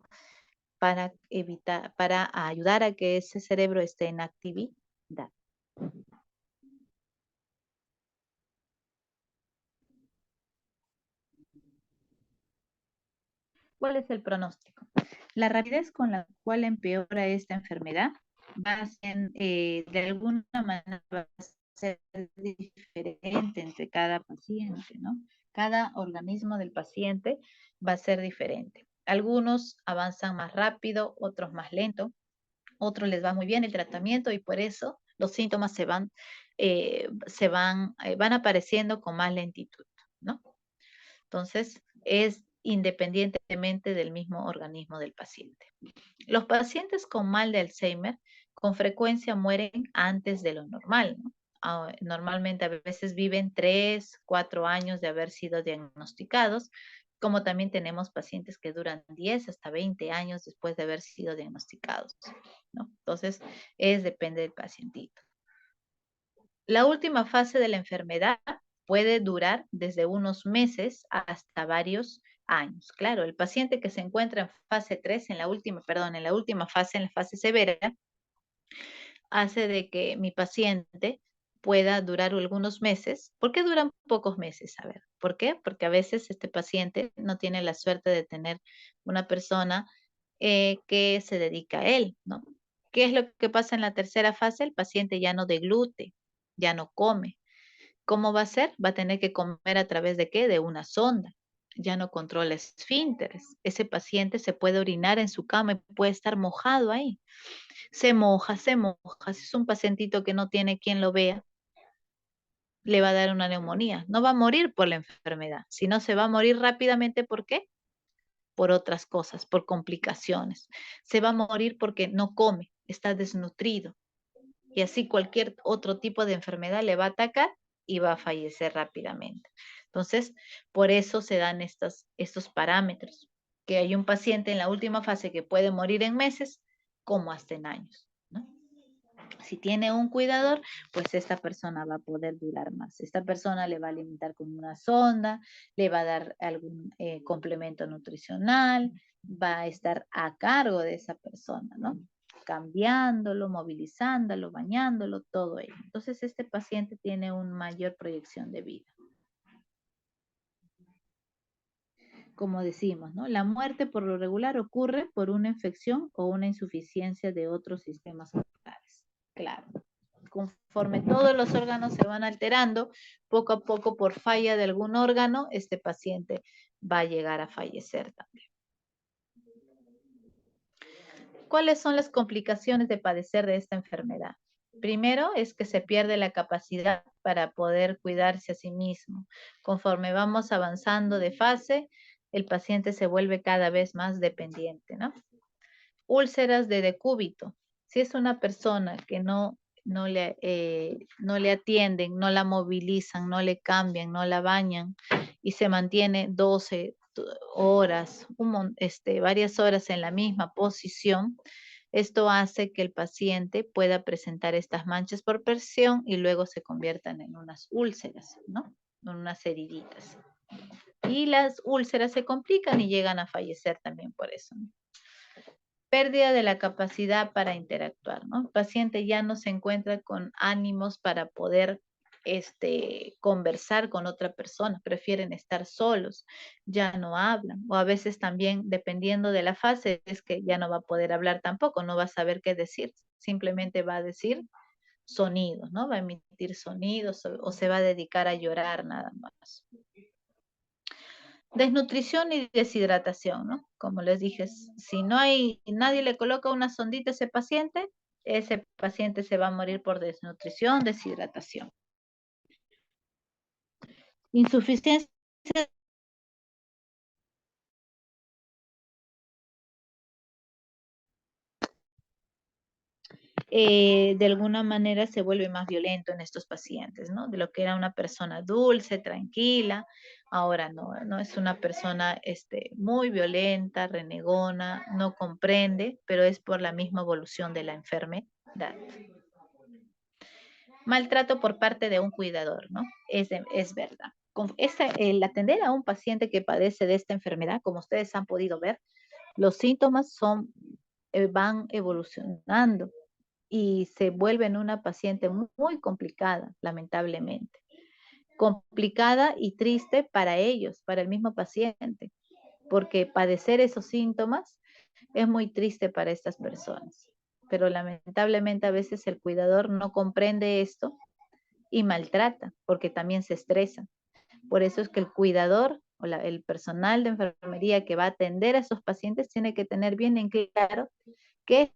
Speaker 1: para evitar, para ayudar a que ese cerebro esté en actividad. ¿Cuál es el pronóstico? La rapidez con la cual empeora esta enfermedad va a ser, de alguna manera, va a ser diferente entre cada paciente, ¿no? Cada organismo del paciente va a ser diferente. Algunos avanzan más rápido, otros más lento, otros les va muy bien el tratamiento y por eso los síntomas van apareciendo con más lentitud, ¿no? Entonces, es independientemente del mismo organismo del paciente. Los pacientes con mal de Alzheimer con frecuencia mueren antes de lo normal, ¿no? Normalmente a veces viven 3, 4 años de haber sido diagnosticados, como también tenemos pacientes que duran 10 hasta 20 años después de haber sido diagnosticados, ¿no? Entonces, depende del pacientito. La última fase de la enfermedad puede durar desde unos meses hasta varios años. Claro, el paciente que se encuentra en fase 3, en la última fase, en la fase severa, hace de que mi paciente pueda durar algunos meses. ¿Por qué duran pocos meses? A ver, ¿por qué? Porque a veces este paciente no tiene la suerte de tener una persona que se dedica a él, ¿no? ¿Qué es lo que pasa en la tercera fase? El paciente ya no deglute, ya no come. ¿Cómo va a ser? Va a tener que comer a través de ¿qué? De una sonda. Ya no controla esfínteres. Ese paciente se puede orinar en su cama y puede estar mojado ahí. Se moja, se moja. Si es un pacientito que no tiene quien lo vea, le va a dar una neumonía. No va a morir por la enfermedad, sino se va a morir rápidamente. ¿Por qué? Por otras cosas, por complicaciones. Se va a morir porque no come, está desnutrido. Y así cualquier otro tipo de enfermedad le va a atacar y va a fallecer rápidamente. Entonces, por eso se dan estos parámetros, que hay un paciente en la última fase que puede morir en meses, como hasta en años, ¿no? Si tiene un cuidador, pues esta persona va a poder durar más. Esta persona le va a alimentar con una sonda, le va a dar algún complemento nutricional, va a estar a cargo de esa persona, ¿no? Cambiándolo, movilizándolo, bañándolo, todo ello. Entonces, este paciente tiene una mayor proyección de vida. Como decimos, ¿no? La muerte por lo regular ocurre por una infección o una insuficiencia de otros sistemas oculares. Claro. Conforme todos los órganos se van alterando, poco a poco por falla de algún órgano, este paciente va a llegar a fallecer también. ¿Cuáles son las complicaciones de padecer de esta enfermedad? Primero es que se pierde la capacidad para poder cuidarse a sí mismo. Conforme vamos avanzando de fase, el paciente se vuelve cada vez más dependiente, ¿no? Úlceras de decúbito. Si es una persona que no le atienden, no la movilizan, no le cambian, no la bañan y se mantiene 12 horas, varias horas en la misma posición, esto hace que el paciente pueda presentar estas manchas por presión y luego se conviertan en unas úlceras, ¿no? En unas heriditas. Y las úlceras se complican y llegan a fallecer también por eso, ¿no? Pérdida de la capacidad para interactuar, ¿no? El paciente ya no se encuentra con ánimos para poder conversar con otra persona, prefieren estar solos, ya no hablan, o a veces también, dependiendo de la fase, es que ya no va a poder hablar tampoco, no va a saber qué decir, simplemente va a decir sonidos, ¿no? Va a emitir sonidos o se va a dedicar a llorar nada más. Desnutrición y deshidratación, ¿no? Como les dije, si nadie le coloca una sondita a ese paciente se va a morir por desnutrición, deshidratación. Insuficiencia de alguna manera se vuelve más violento en estos pacientes, ¿no? De lo que era una persona dulce, tranquila, ahora no, no es una persona muy violenta, renegona, no comprende, pero es por la misma evolución de la enfermedad. Maltrato por parte de un cuidador, ¿no? Es verdad. El atender a un paciente que padece de esta enfermedad, como ustedes han podido ver, los síntomas van evolucionando y se vuelven una paciente muy complicada, lamentablemente. Complicada y triste para ellos, para el mismo paciente, porque padecer esos síntomas es muy triste para estas personas. Pero lamentablemente a veces el cuidador no comprende esto y maltrata, porque también se estresa. Por eso es que el cuidador o el personal de enfermería que va a atender a esos pacientes tiene que tener bien en claro qué es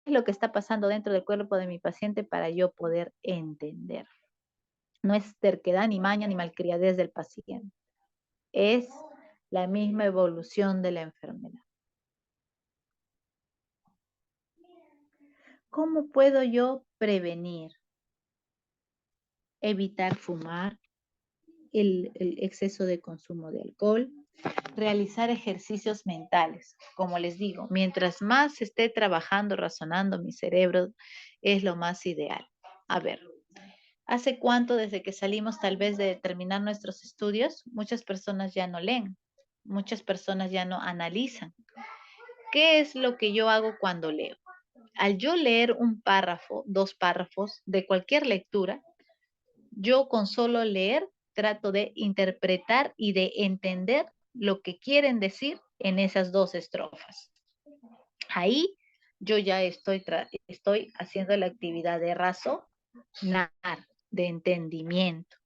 Speaker 1: lo que está pasando dentro del cuerpo de mi paciente para yo poder entender. No es terquedad, ni maña, ni malcriadez del paciente. Es la misma evolución de la enfermedad. ¿Cómo puedo yo prevenir? Evitar fumar, el exceso de consumo de alcohol, realizar ejercicios mentales. Como les digo, mientras más esté trabajando, razonando mi cerebro, es lo más ideal. A ver, ¿hace cuánto desde que salimos tal vez de terminar nuestros estudios? Muchas personas ya no leen, muchas personas ya no analizan. ¿Qué es lo que yo hago cuando leo? Al yo leer un párrafo, 2 párrafos de cualquier lectura, yo con solo leer trato de interpretar y de entender lo que quieren decir en esas 2 estrofas. Ahí yo ya estoy haciendo la actividad de razonar, de entendimiento.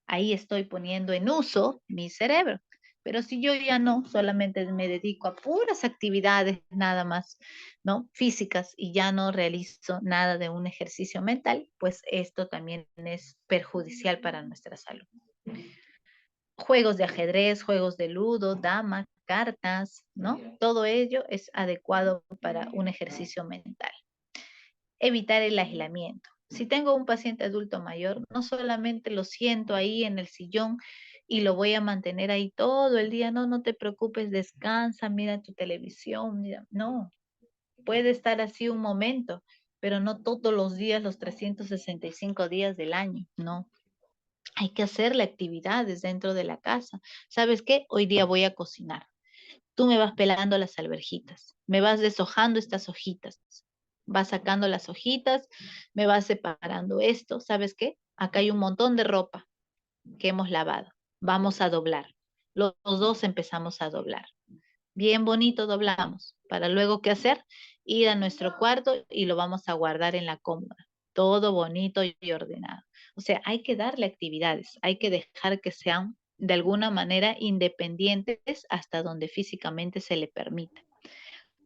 Speaker 1: Ahí estoy poniendo en uso mi cerebro. Pero si yo ya no, solamente me dedico a puras actividades nada más, ¿no? Físicas y ya no realizo nada de un ejercicio mental, pues esto también es perjudicial para nuestra salud. Juegos de ajedrez, juegos de ludo, dama, cartas, ¿no? Todo ello es adecuado para un ejercicio mental. Evitar el aislamiento. Si tengo un paciente adulto mayor, no solamente lo siento ahí en el sillón y lo voy a mantener ahí todo el día, no, no te preocupes, descansa, mira tu televisión, mira, no, puede estar así un momento, pero no todos los días, los 365 días del año, no. Hay que hacerle actividades dentro de la casa. ¿Sabes qué? Hoy día voy a cocinar. Tú me vas pelando las alverjitas, me vas deshojando estas hojitas, vas sacando las hojitas, me vas separando esto. ¿Sabes qué? Acá hay un montón de ropa que hemos lavado. Vamos a doblar. Los 2 empezamos a doblar. Bien bonito doblamos. Para luego, ¿qué hacer? Ir a nuestro cuarto y lo vamos a guardar en la cómoda. Todo bonito y ordenado. O sea, hay que darle actividades, hay que dejar que sean de alguna manera independientes hasta donde físicamente se le permita.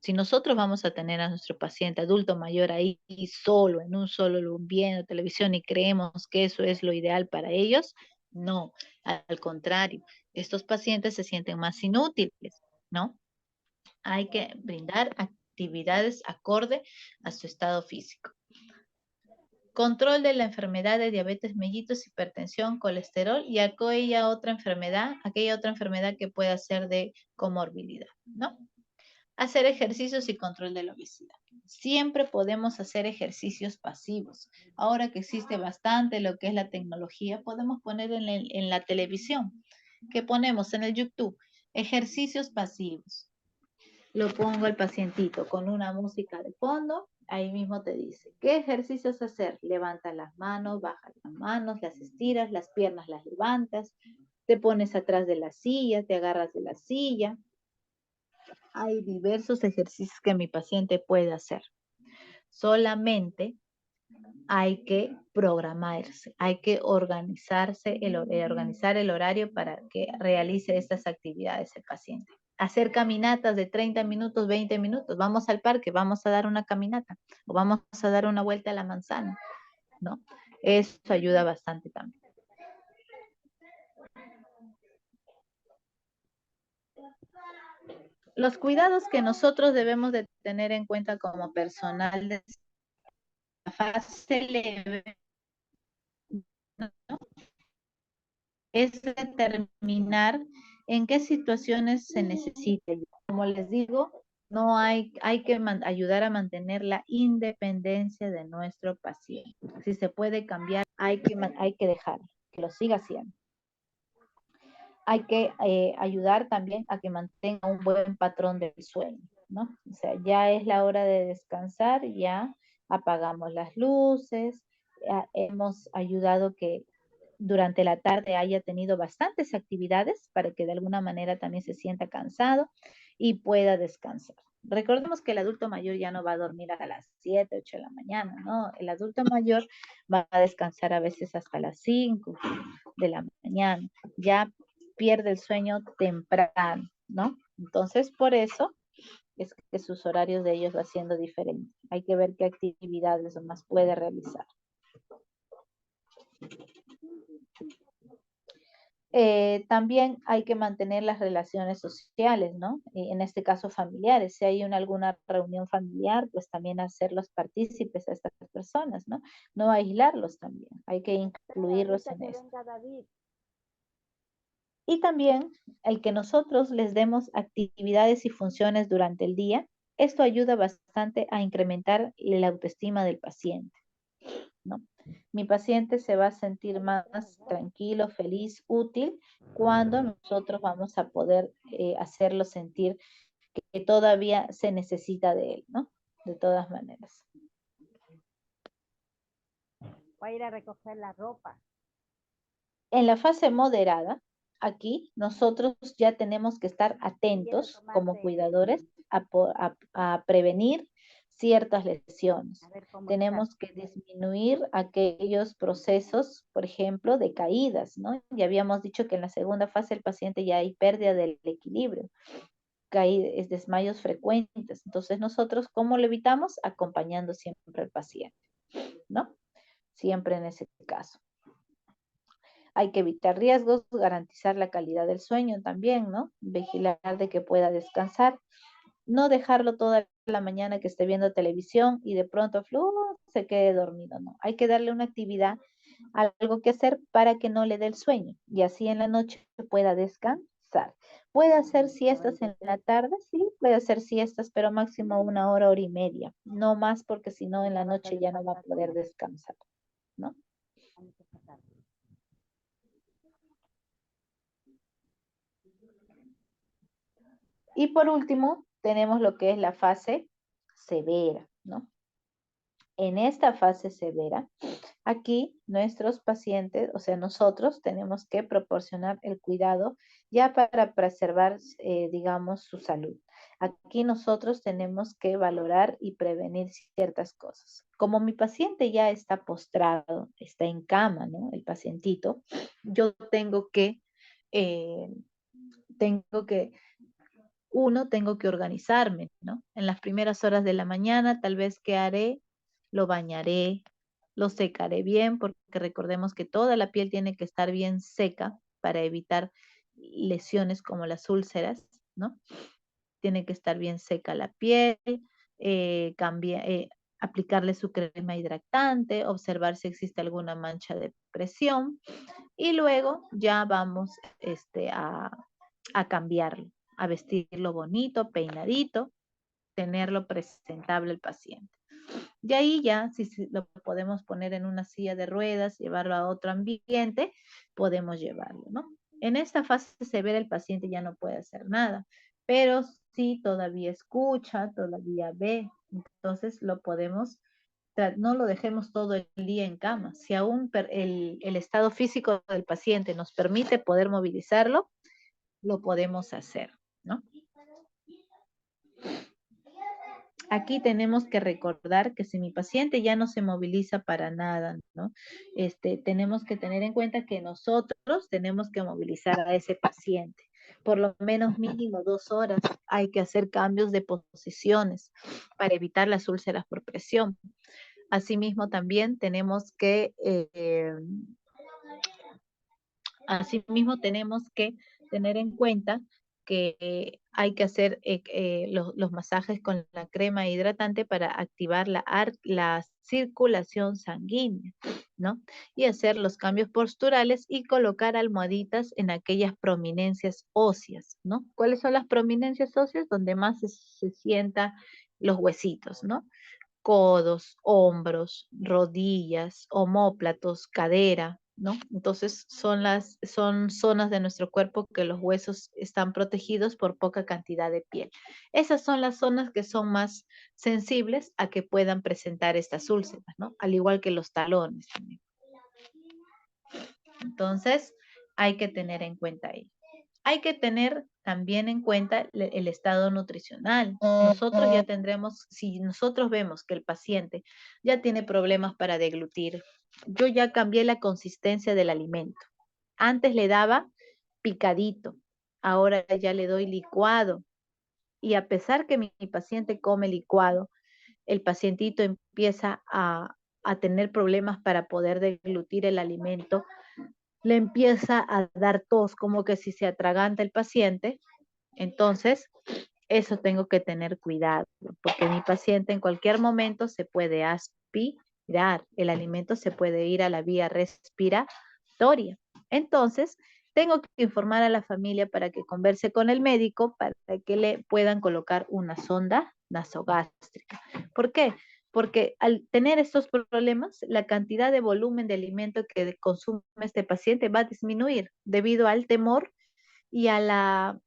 Speaker 1: Si nosotros vamos a tener a nuestro paciente adulto mayor ahí solo, en un solo lugar, viendo televisión y creemos que eso es lo ideal para ellos, no, al contrario, estos pacientes se sienten más inútiles, ¿no? Hay que brindar actividades acorde a su estado físico. Control de la enfermedad de diabetes mellitus, hipertensión, colesterol y aquella otra enfermedad que pueda ser de comorbilidad, ¿no? Hacer ejercicios y control de la obesidad. Siempre podemos hacer ejercicios pasivos. Ahora que existe bastante lo que es la tecnología, podemos poner en la televisión, que ponemos en el YouTube, ejercicios pasivos. Lo pongo al pacientito con una música de fondo, ahí mismo te dice, ¿qué ejercicios hacer? Levanta las manos, baja las manos, las estiras, las piernas las levantas, te pones atrás de la silla, te agarras de la silla. Hay diversos ejercicios que mi paciente puede hacer. Solamente hay que programarse, hay que organizar el horario para que realice estas actividades el paciente. Hacer caminatas de 30 minutos, 20 minutos. Vamos al parque, vamos a dar una caminata o vamos a dar una vuelta a la manzana, ¿no? Eso ayuda bastante también. Los cuidados que nosotros debemos de tener en cuenta como personal de fase leve, ¿no? Es determinar en qué situaciones se necesita. Como les digo, no hay que ayudar a mantener la independencia de nuestro paciente. Si se puede cambiar, hay que dejarlo, que lo siga haciendo. Hay que ayudar también a que mantenga un buen patrón del sueño, ¿no? O sea, ya es la hora de descansar, ya apagamos las luces, hemos ayudado que durante la tarde haya tenido bastantes actividades para que de alguna manera también se sienta cansado y pueda descansar. Recordemos que el adulto mayor ya no va a dormir hasta las 7, 8 de la mañana, ¿no? El adulto mayor va a descansar a veces hasta las 5 de la mañana. Ya pierde el sueño temprano, ¿no? Entonces, por eso es que sus horarios de ellos va siendo diferentes. Hay que ver qué actividades más puede realizar. También hay que mantener las relaciones sociales, ¿no? En este caso familiares. Si hay alguna reunión familiar, pues también hacerlos partícipes a estas personas, ¿no? No aislarlos también. Hay que incluirlos en esto. Y también el que nosotros les demos actividades y funciones durante el día, esto ayuda bastante a incrementar la autoestima del paciente, ¿no? Mi paciente se va a sentir más tranquilo, feliz, útil, cuando nosotros vamos a poder hacerlo sentir que todavía se necesita de él, ¿no? De todas maneras.
Speaker 7: Va a ir a recoger la ropa.
Speaker 1: En la fase moderada, aquí nosotros ya tenemos que estar atentos como cuidadores a prevenir ciertas lesiones. Tenemos que disminuir aquellos procesos, por ejemplo, de caídas, ¿no? Ya habíamos dicho que en la segunda fase el paciente ya hay pérdida del equilibrio, desmayos frecuentes. Entonces nosotros, ¿cómo lo evitamos? Acompañando siempre al paciente, ¿no? Siempre en ese caso. Hay que evitar riesgos, garantizar la calidad del sueño también, ¿no? Vigilar de que pueda descansar. No dejarlo toda la mañana que esté viendo televisión y de pronto se quede dormido, ¿no? Hay que darle una actividad, algo que hacer para que no le dé el sueño y así en la noche pueda descansar. ¿Puede hacer siestas en la tarde? Sí, puede hacer siestas, pero máximo 1 hora, 1 hora y media. No más porque si no en la noche ya no va a poder descansar, ¿no? Y por último, tenemos lo que es la fase severa, ¿no? En esta fase severa, aquí nuestros pacientes, o sea, nosotros tenemos que proporcionar el cuidado ya para preservar, digamos, su salud. Aquí nosotros tenemos que valorar y prevenir ciertas cosas. Como mi paciente ya está postrado, está en cama, ¿no? El pacientito, yo tengo que tengo que organizarme, ¿no? En las primeras horas de la mañana, tal vez, ¿qué haré? Lo bañaré, lo secaré bien, porque recordemos que toda la piel tiene que estar bien seca para evitar lesiones como las úlceras, ¿no? Tiene que estar bien seca la piel, aplicarle su crema hidratante, observar si existe alguna mancha de presión y luego ya vamos a cambiarlo, a vestirlo bonito, peinadito, tenerlo presentable el paciente. Y ahí ya, si lo podemos poner en una silla de ruedas, llevarlo a otro ambiente, podemos llevarlo, ¿no? En esta fase severa el paciente ya no puede hacer nada, pero sí todavía escucha, todavía ve, entonces lo podemos, no lo dejemos todo el día en cama. Si aún el estado físico del paciente nos permite poder movilizarlo, lo podemos hacer, ¿no? Aquí tenemos que recordar que si mi paciente ya no se moviliza para nada, ¿no? Tenemos que tener en cuenta que nosotros tenemos que movilizar a ese paciente. Por lo menos mínimo 2 horas hay que hacer cambios de posiciones para evitar las úlceras por presión. Asimismo, también tenemos que tener en cuenta que hay que hacer los masajes con la crema hidratante para activar la circulación sanguínea, ¿no? Y hacer los cambios posturales y colocar almohaditas en aquellas prominencias óseas, ¿no? ¿Cuáles son las prominencias óseas? Donde más se sienta los huesitos, ¿no? Codos, hombros, rodillas, omóplatos, cadera, ¿no? Entonces son zonas de nuestro cuerpo que los huesos están protegidos por poca cantidad de piel. Esas son las zonas que son más sensibles a que puedan presentar estas úlceras, ¿no? Al igual que los talones también. Entonces, hay que tener en cuenta ello. Hay que tener también en cuenta el estado nutricional. Nosotros ya tendremos, si nosotros vemos que el paciente ya tiene problemas para deglutir, yo ya cambié la consistencia del alimento. Antes le daba picadito, ahora ya le doy licuado. Y a pesar que mi paciente come licuado, el pacientito empieza a tener problemas para poder deglutir el alimento, le empieza a dar tos, como que si se atraganta el paciente. Entonces, eso tengo que tener cuidado, porque mi paciente en cualquier momento se puede aspirar, el alimento se puede ir a la vía respiratoria. Entonces, tengo que informar a la familia para que converse con el médico para que le puedan colocar una sonda nasogástrica. ¿Por qué? Porque al tener estos problemas, la cantidad de volumen de alimento que consume este paciente va a disminuir debido al temor y a la,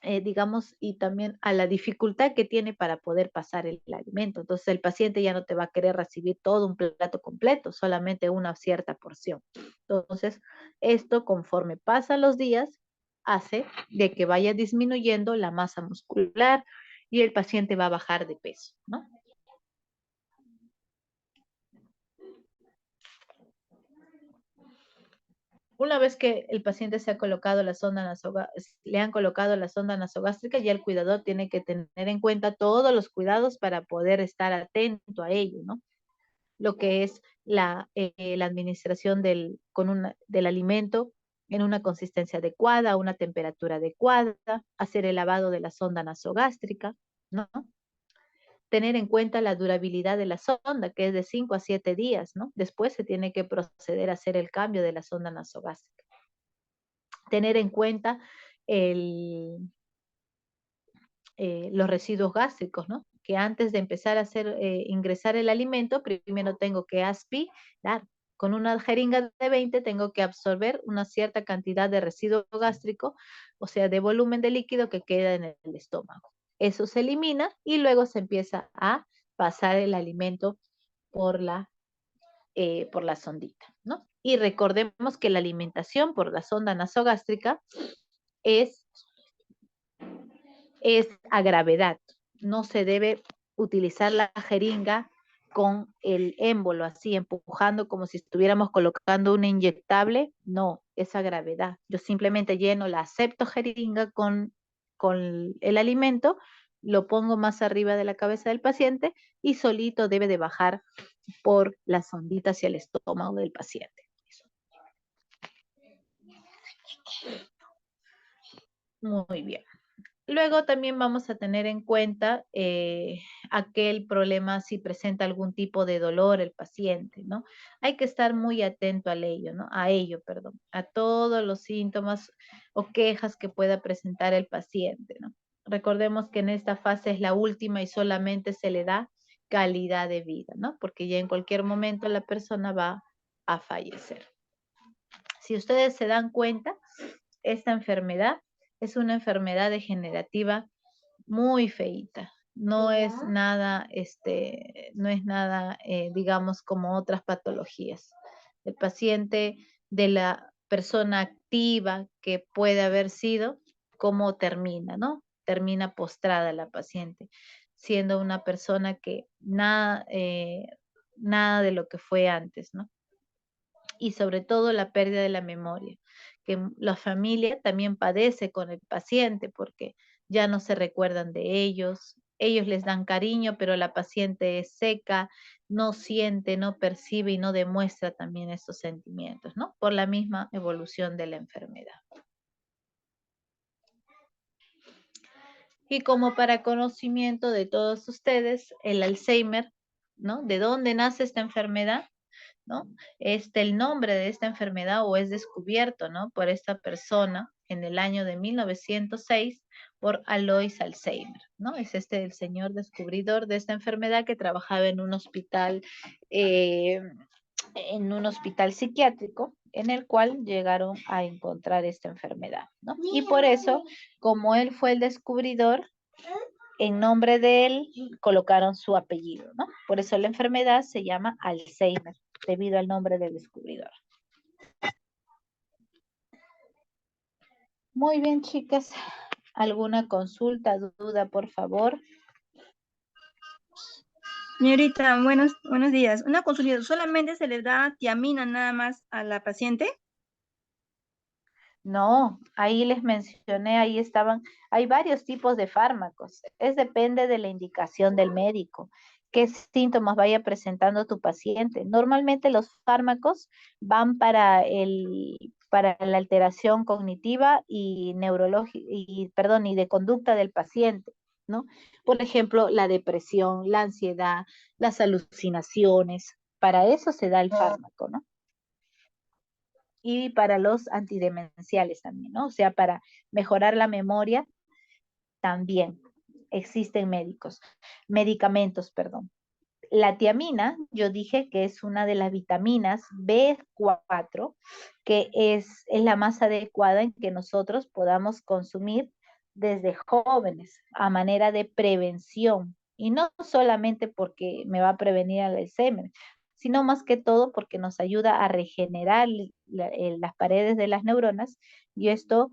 Speaker 1: digamos, y también a la dificultad que tiene para poder pasar el alimento. Entonces el paciente ya no te va a querer recibir todo un plato completo, solamente una cierta porción. Entonces, esto conforme pasan los días, hace de que vaya disminuyendo la masa muscular y el paciente va a bajar de peso, ¿no? Una vez que el paciente se ha colocado la sonda le han colocado la sonda nasogástrica, ya el cuidador tiene que tener en cuenta todos los cuidados para poder estar atento a ello, ¿no? Lo que es la administración del alimento en una consistencia adecuada, una temperatura adecuada, hacer el lavado de la sonda nasogástrica, ¿no? Tener en cuenta la durabilidad de la sonda, que es de 5 a 7 días, ¿no? Después se tiene que proceder a hacer el cambio de la sonda nasogástrica. Tener en cuenta los residuos gástricos, ¿no? Que antes de empezar a ingresar el alimento, primero tengo que aspirar. Con una jeringa de 20 tengo que absorber una cierta cantidad de residuo gástrico, o sea, de volumen de líquido que queda en el estómago. Eso se elimina y luego se empieza a pasar el alimento por la sondita, ¿no? Y recordemos que la alimentación por la sonda nasogástrica es a gravedad. No se debe utilizar la jeringa con el émbolo así, empujando como si estuviéramos colocando una inyectable. No, es a gravedad. Yo simplemente lleno la jeringa con el alimento, lo pongo más arriba de la cabeza del paciente y solito debe de bajar por la sondita hacia el estómago del paciente. Muy bien. Luego también vamos a tener en cuenta aquel problema si presenta algún tipo de dolor el paciente, ¿no? Hay que estar muy atento a ello, a todos los síntomas o quejas que pueda presentar el paciente, ¿no? Recordemos que en esta fase es la última y solamente se le da calidad de vida, ¿no? Porque ya en cualquier momento la persona va a fallecer. Si ustedes se dan cuenta, esta enfermedad es una enfermedad degenerativa muy feíta. No es nada, digamos, como otras patologías. El paciente de la persona activa que puede haber sido, ¿cómo termina, no? Termina postrada la paciente, siendo una persona que nada de lo que fue antes, ¿no? Y sobre todo la pérdida de la memoria, que la familia también padece con el paciente porque ya no se recuerdan de ellos les dan cariño, pero la paciente es seca, no siente, no percibe y no demuestra también esos sentimientos, ¿no? Por la misma evolución de la enfermedad. Y como para conocimiento de todos ustedes, el Alzheimer, ¿no? ¿De dónde nace esta enfermedad? ¿No? El nombre de esta enfermedad o es descubierto, ¿no? Por esta persona en el año de 1906 por Alois Alzheimer, ¿no? Es el señor descubridor de esta enfermedad que trabajaba en un hospital psiquiátrico en el cual llegaron a encontrar esta enfermedad, ¿no? Y por eso, como él fue el descubridor, en nombre de él colocaron su apellido, ¿no? Por eso la enfermedad se llama Alzheimer, debido al nombre del descubridor. Muy bien, chicas. ¿Alguna consulta, duda, por favor?
Speaker 8: Señorita, buenos días. Una consulta, ¿solamente se le da tiamina nada más a la paciente?
Speaker 1: No, ahí les mencioné, ahí estaban, hay varios tipos de fármacos. Depende de la indicación del médico. ¿Qué síntomas vaya presentando tu paciente? Normalmente los fármacos van para la alteración cognitiva y neurológica, y de conducta del paciente, ¿no? Por ejemplo, la depresión, la ansiedad, las alucinaciones. Para eso se da el fármaco, ¿no? Y para los antidemenciales también, ¿no? O sea, para mejorar la memoria también existen medicamentos, perdón. La tiamina, yo dije que es una de las vitaminas B4, que es la más adecuada en que nosotros podamos consumir desde jóvenes a manera de prevención. Y no solamente porque me va a prevenir el Alzheimer, sino más que todo porque nos ayuda a regenerar las paredes de las neuronas y esto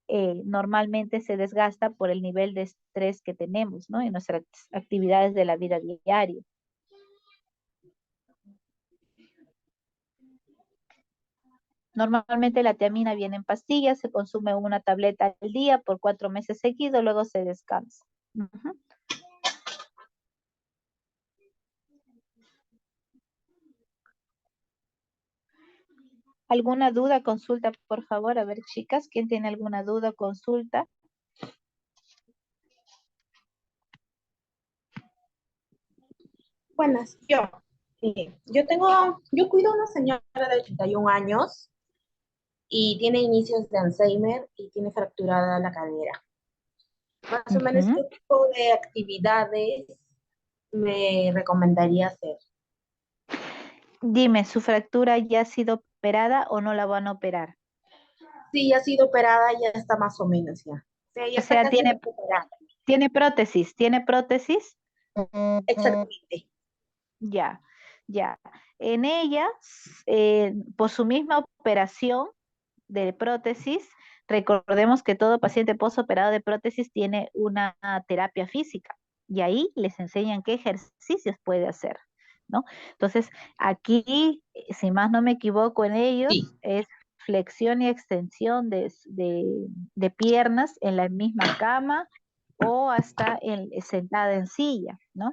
Speaker 1: normalmente se desgasta por el nivel de estrés que tenemos, ¿no? En nuestras actividades de la vida diaria. Normalmente la tiamina viene en pastillas, se consume una tableta al día por 4 meses seguidos, luego se descansa. Ujú. ¿Alguna duda, consulta, por favor? A ver, chicas, ¿quién tiene alguna duda, consulta?
Speaker 9: Buenas, sí, yo cuido a una señora de 81 años y tiene inicios de Alzheimer y tiene fracturada la cadera. Más o menos, ¿qué tipo de actividades me recomendaría hacer?
Speaker 1: Dime, ¿su fractura ya ha sido operada o no la van a operar?
Speaker 9: Sí, ya ha sido operada, ya está más o menos ya. O sea, ya
Speaker 1: O
Speaker 9: está
Speaker 1: sea,
Speaker 9: casi recuperada.
Speaker 1: ¿tiene prótesis? ¿Tiene prótesis?
Speaker 9: Exactamente.
Speaker 1: Ya, ya. En ella, por su misma operación de prótesis, recordemos que todo paciente postoperado de prótesis tiene una terapia física y ahí les enseñan qué ejercicios puede hacer, ¿no? Entonces, aquí, si más no me equivoco en ellos,
Speaker 9: Sí.
Speaker 1: es flexión y extensión de piernas en la misma cama o hasta sentada en silla, ¿no?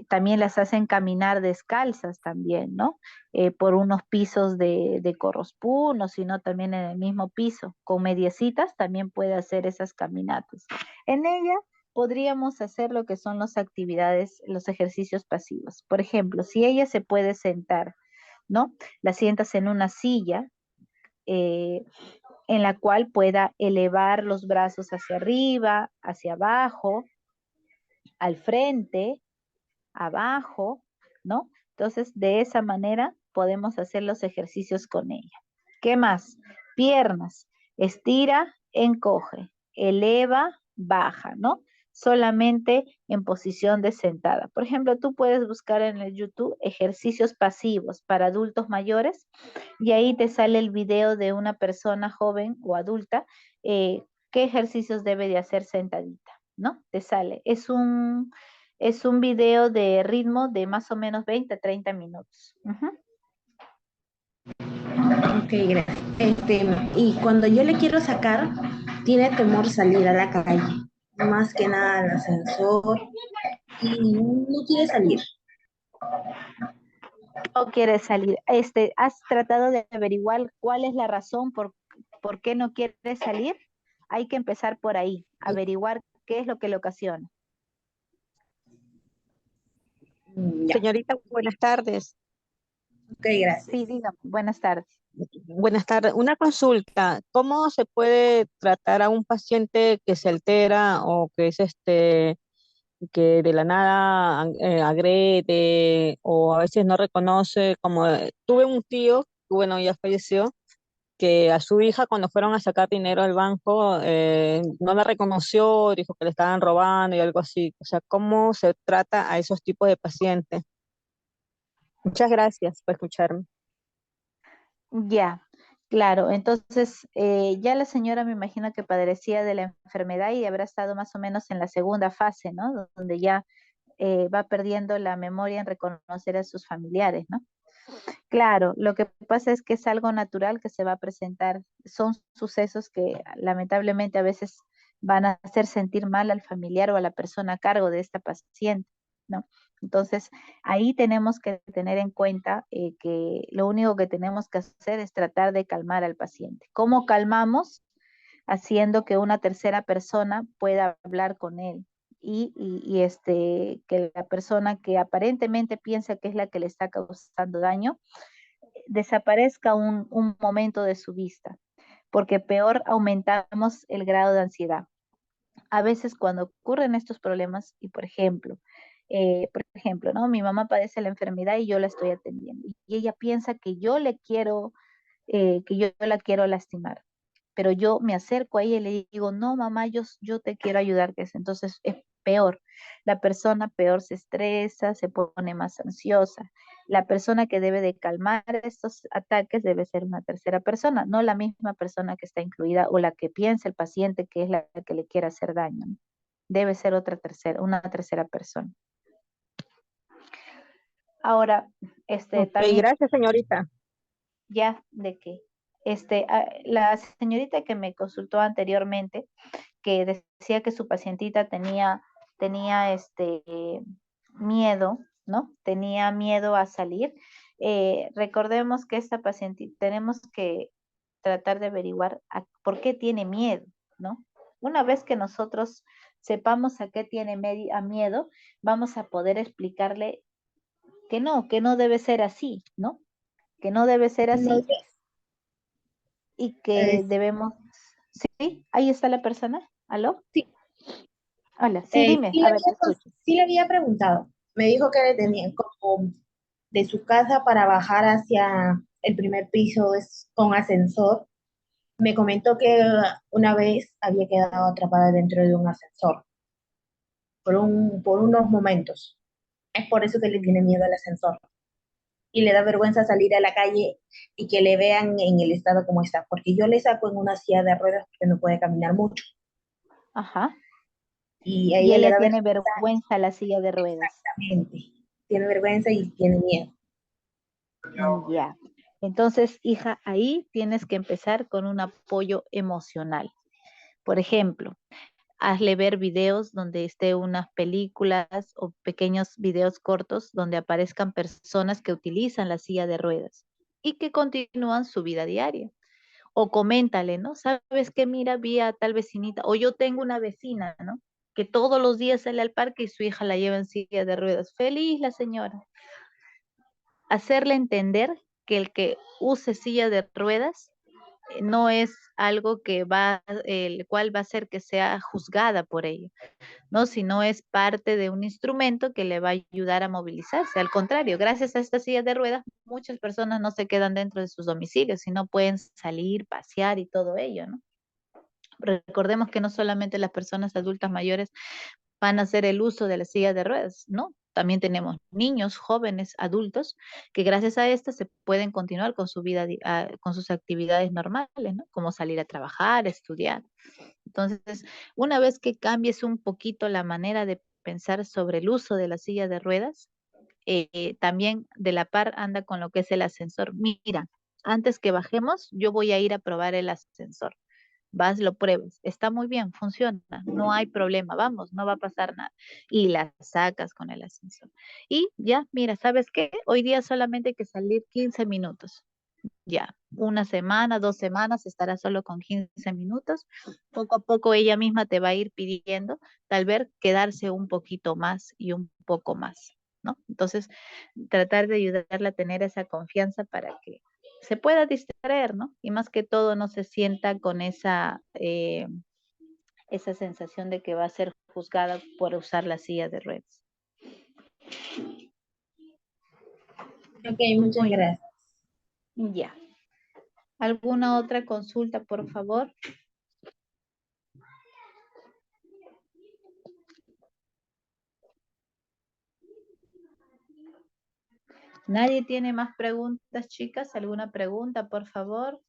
Speaker 1: También las hacen caminar descalzas también, ¿no? Por unos pisos de corrospún o si no también en el mismo piso. Con mediecitas también puede hacer esas caminatas. En ella podríamos hacer lo que son las actividades, los ejercicios pasivos. Por ejemplo, si ella se puede sentar, ¿no? La sientas en una silla en la cual pueda elevar los brazos hacia arriba, hacia abajo, al frente, abajo, ¿no? Entonces, de esa manera podemos hacer los ejercicios con ella. ¿Qué más? Piernas. Estira, encoge. Eleva, baja, ¿no? Solamente en posición de sentada. Por ejemplo, tú puedes buscar en el YouTube ejercicios pasivos para adultos mayores y ahí te sale el video de una persona joven o adulta qué ejercicios debe de hacer sentadita, ¿no? Te sale. Es un video de ritmo de más o menos 20 a 30 minutos.
Speaker 9: Ok, gracias. Y cuando yo le quiero sacar, tiene temor salir a la calle, más que nada al ascensor, y no quiere salir.
Speaker 1: No quiere salir. ¿Has tratado de averiguar cuál es la razón por qué no quiere salir? hay que empezar por ahí, averiguar qué es lo que le ocasiona.
Speaker 9: Ya.
Speaker 10: Señorita, buenas tardes.
Speaker 9: Ok, gracias.
Speaker 1: Sí, dígame, buenas tardes.
Speaker 10: Buenas tardes. Una consulta. ¿Cómo se puede tratar a un paciente que se altera o que es que de la nada agrede o a veces no reconoce? Como tuve un tío, que, bueno, ya falleció, que a su hija cuando fueron a sacar dinero al banco no la reconoció, dijo que le estaban robando y algo así. O sea, ¿cómo se trata a esos tipos de pacientes? Muchas gracias por escucharme.
Speaker 1: Ya, claro. Entonces, ya la señora me imagino que padecía de la enfermedad y habrá estado más o menos en la segunda fase, ¿no? Donde ya va perdiendo la memoria en reconocer a sus familiares, ¿no? Claro, lo que pasa es que es algo natural que se va a presentar. Son sucesos que lamentablemente a veces van a hacer sentir mal al familiar o a la persona a cargo de esta paciente, ¿no? Entonces, ahí tenemos que tener en cuenta que lo único que tenemos que hacer es tratar de calmar al paciente. ¿Cómo calmamos? Haciendo que una tercera persona pueda hablar con él que la persona que aparentemente piensa que es la que le está causando daño desaparezca un momento de su vista, porque peor aumentamos el grado de ansiedad. A veces cuando ocurren estos problemas, y por ejemplo, ¿no? Mi mamá padece la enfermedad y yo la estoy atendiendo, y ella piensa que yo le quiero, que yo la quiero lastimar, pero yo me acerco a ella y le digo, no, mamá, yo te quiero ayudar, que es. Entonces es peor. La persona peor se estresa, se pone más ansiosa. La persona que debe de calmar estos ataques debe ser una tercera persona, no la misma persona que está incluida o la que piensa el paciente que es la que le quiere hacer daño, ¿no? Debe ser una tercera persona. Ahora,
Speaker 10: Ok,
Speaker 1: también
Speaker 10: gracias, señorita.
Speaker 1: ya de que la señorita que me consultó anteriormente, que decía que su pacientita tenía miedo, ¿no? Tenía miedo a salir. Recordemos que esta paciente tenemos que tratar de averiguar por qué tiene miedo, ¿no? Una vez que nosotros sepamos a qué tiene miedo, vamos a poder explicarle que no debe ser así, ¿no? Que no debe ser así y que debemos, ¿sí? Ahí está la persona. ¿Aló?
Speaker 9: Sí.
Speaker 1: Hola, sí, dime,
Speaker 9: Sí,
Speaker 1: a ver, te escucho.
Speaker 9: sí le había preguntado. Me dijo que le tenía como de su casa para bajar hacia el primer piso es con ascensor. Me comentó que una vez había quedado atrapada dentro de un ascensor por unos momentos. Es por eso que le tiene miedo al ascensor. Y le da vergüenza salir a la calle y que le vean en el estado como está. Porque yo le saco en una silla de ruedas porque no puede caminar mucho.
Speaker 1: Ajá.
Speaker 9: Y a
Speaker 1: Y
Speaker 9: ella le
Speaker 1: ella
Speaker 9: da
Speaker 1: tiene
Speaker 9: vergüenza.
Speaker 1: vergüenza a la silla de ruedas.
Speaker 9: Exactamente. Tiene vergüenza y tiene miedo.
Speaker 1: Ya. Entonces, hija, ahí tienes que empezar con un apoyo emocional. Por ejemplo, hazle ver videos donde esté unas películas o pequeños videos cortos donde aparezcan personas que utilizan la silla de ruedas y que continúan su vida diaria. O coméntale, ¿no? ¿Sabes qué? Mira, vi a tal vecinita, o yo tengo una vecina, ¿no? Que todos los días sale al parque y su hija la lleva en silla de ruedas. Feliz la señora. Hacerle entender que el que use silla de ruedas no es algo el cual va a hacer que sea juzgada por ello, ¿no? Sino es parte de un instrumento que le va a ayudar a movilizarse. Al contrario, gracias a esta silla de ruedas, muchas personas no se quedan dentro de sus domicilios, sino pueden salir, pasear y todo ello, ¿no? Recordemos que no solamente las personas adultas mayores van a hacer el uso de la silla de ruedas, ¿no? También tenemos niños, jóvenes, adultos, que gracias a esto se pueden continuar con su vida, con sus actividades normales, ¿no? Como salir a trabajar, estudiar. Entonces, una vez que cambies un poquito la manera de pensar sobre el uso de la silla de ruedas, también de la par anda con lo que es el ascensor. Mira, antes que bajemos, yo voy a ir a probar el ascensor. Vas, lo pruebas, está muy bien, funciona, no hay problema, vamos, no va a pasar nada. Y la sacas con el ascensor. Y ya, mira, ¿sabes qué? Hoy día solamente hay que salir 15 minutos. ya, una semana, 2 semanas, estará solo con 15 minutos. Poco a poco ella misma te va a ir pidiendo, tal vez quedarse un poquito más y un poco más, ¿no? Entonces, tratar de ayudarla a tener esa confianza para que se pueda distraer, ¿no? Y más que todo no se sienta con esa sensación de que va a ser juzgada por usar la silla de ruedas.
Speaker 9: Ok, muchas gracias.
Speaker 1: Ya. ¿Alguna otra consulta, por favor? ¿Nadie tiene más preguntas, chicas? ¿Alguna pregunta, por favor?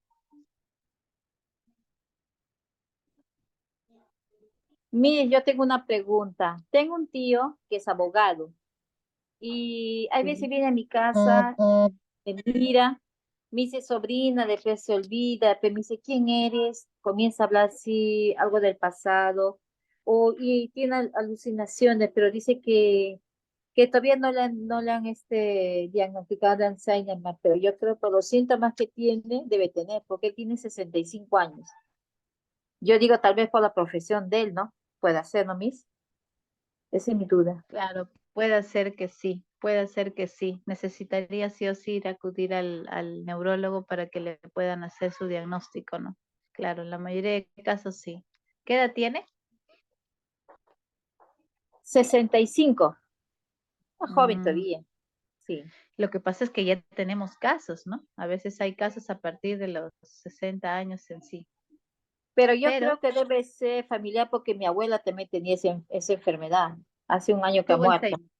Speaker 3: Mire, yo tengo una pregunta. Tengo un tío que es abogado y a veces viene a mi casa, me mira, me dice sobrina, después se olvida, pero me dice ¿quién eres? Comienza a hablar así, algo del pasado, y tiene alucinaciones, pero dice que todavía no le han diagnosticado de Alzheimer, pero yo creo que por los síntomas que tiene, debe tener, porque él tiene 65 años. Yo digo, tal vez por la profesión de él, ¿no? Puede ser, ¿no, Miss? Esa es mi duda.
Speaker 1: Claro, puede ser que sí, puede ser que sí. Necesitaría sí o sí ir a acudir al neurólogo para que le puedan hacer su diagnóstico, ¿no? Claro, en la mayoría de casos sí. ¿Qué edad tiene?
Speaker 3: 65. Joven
Speaker 1: Mm,
Speaker 3: todavía, sí.
Speaker 1: Lo que pasa es que ya tenemos casos, ¿no? A veces hay casos a partir de los 60 años en sí.
Speaker 3: Pero yo
Speaker 1: Pero
Speaker 3: creo que debe ser familiar porque mi abuela también tenía esa enfermedad. Hace un año que ha
Speaker 1: tuvo
Speaker 3: muerto.
Speaker 1: Alzheimer.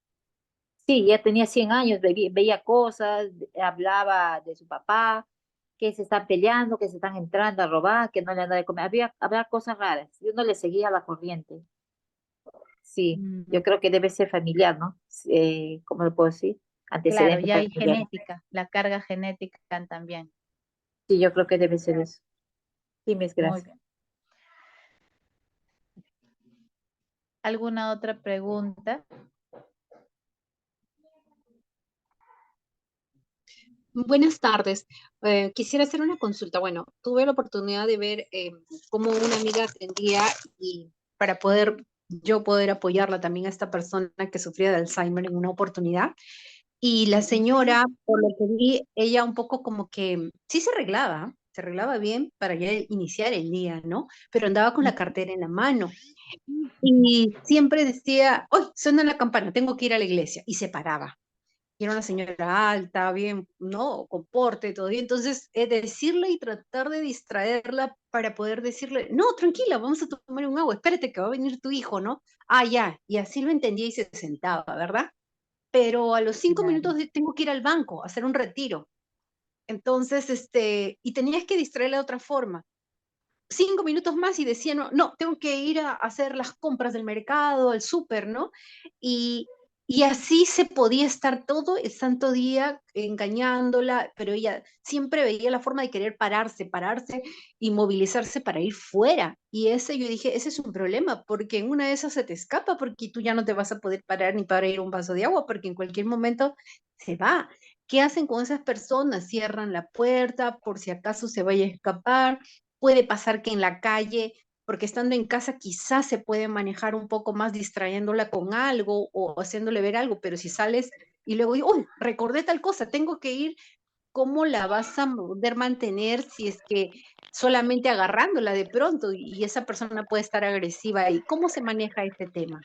Speaker 3: Sí, ya tenía 100 años, veía cosas, hablaba de su papá, que se están peleando, que se están entrando a robar, que no le han dado de comer. Había cosas raras. Yo no le seguía la corriente. Sí,
Speaker 1: Mm,
Speaker 3: yo creo que debe ser familiar, ¿no? ¿Cómo lo puedo decir?
Speaker 1: Claro,
Speaker 3: Antecedentes
Speaker 1: ya hay
Speaker 3: familiares.
Speaker 1: genética, la carga genética también.
Speaker 3: Sí, yo creo que debe ser eso. Sí, mis
Speaker 1: Muy
Speaker 3: gracias.
Speaker 1: bien. ¿Alguna otra pregunta?
Speaker 11: Buenas tardes. Quisiera hacer una consulta. Bueno, tuve la oportunidad de ver cómo una amiga atendía y para yo poder apoyarla también a esta persona que sufría de Alzheimer en una oportunidad. Y la señora, por lo que vi, ella un poco como que sí se arreglaba bien para ya iniciar el día, ¿no? Pero andaba con la cartera en la mano. Y siempre decía, ¡ay, suena la campana, tengo que ir a la iglesia! Y se paraba. Y era una señora alta, bien, ¿no? Con porte, todo bien. Entonces, decirle y tratar de distraerla para poder decirle, no, tranquila, vamos a tomar un agua, espérate que va a venir tu hijo, ¿no? Ah, ya, y así lo entendía y se sentaba, ¿verdad? Pero a los 5 minutos tengo que ir al banco a hacer un retiro. Entonces, y tenías que distraerla de otra forma. 5 minutos más y decía, no, no, tengo que ir a hacer las compras del mercado, al súper, ¿no? Y, y así se podía estar todo el santo día engañándola, pero ella siempre veía la forma de querer pararse y movilizarse para ir fuera. Y ese yo dije, ese es un problema, porque en una de esas se te escapa, porque tú ya no te vas a poder parar ni para ir a un vaso de agua, porque en cualquier momento se va. ¿Qué hacen con esas personas? Cierran la puerta por si acaso se vaya a escapar. Puede pasar que en la calle, porque estando en casa quizás se puede manejar un poco más distrayéndola con algo o haciéndole ver algo, pero si sales y luego digo, uy, recordé tal cosa, tengo que ir, ¿cómo la vas a poder mantener si es que solamente agarrándola de pronto y esa persona puede estar agresiva? ¿Y cómo se maneja este tema?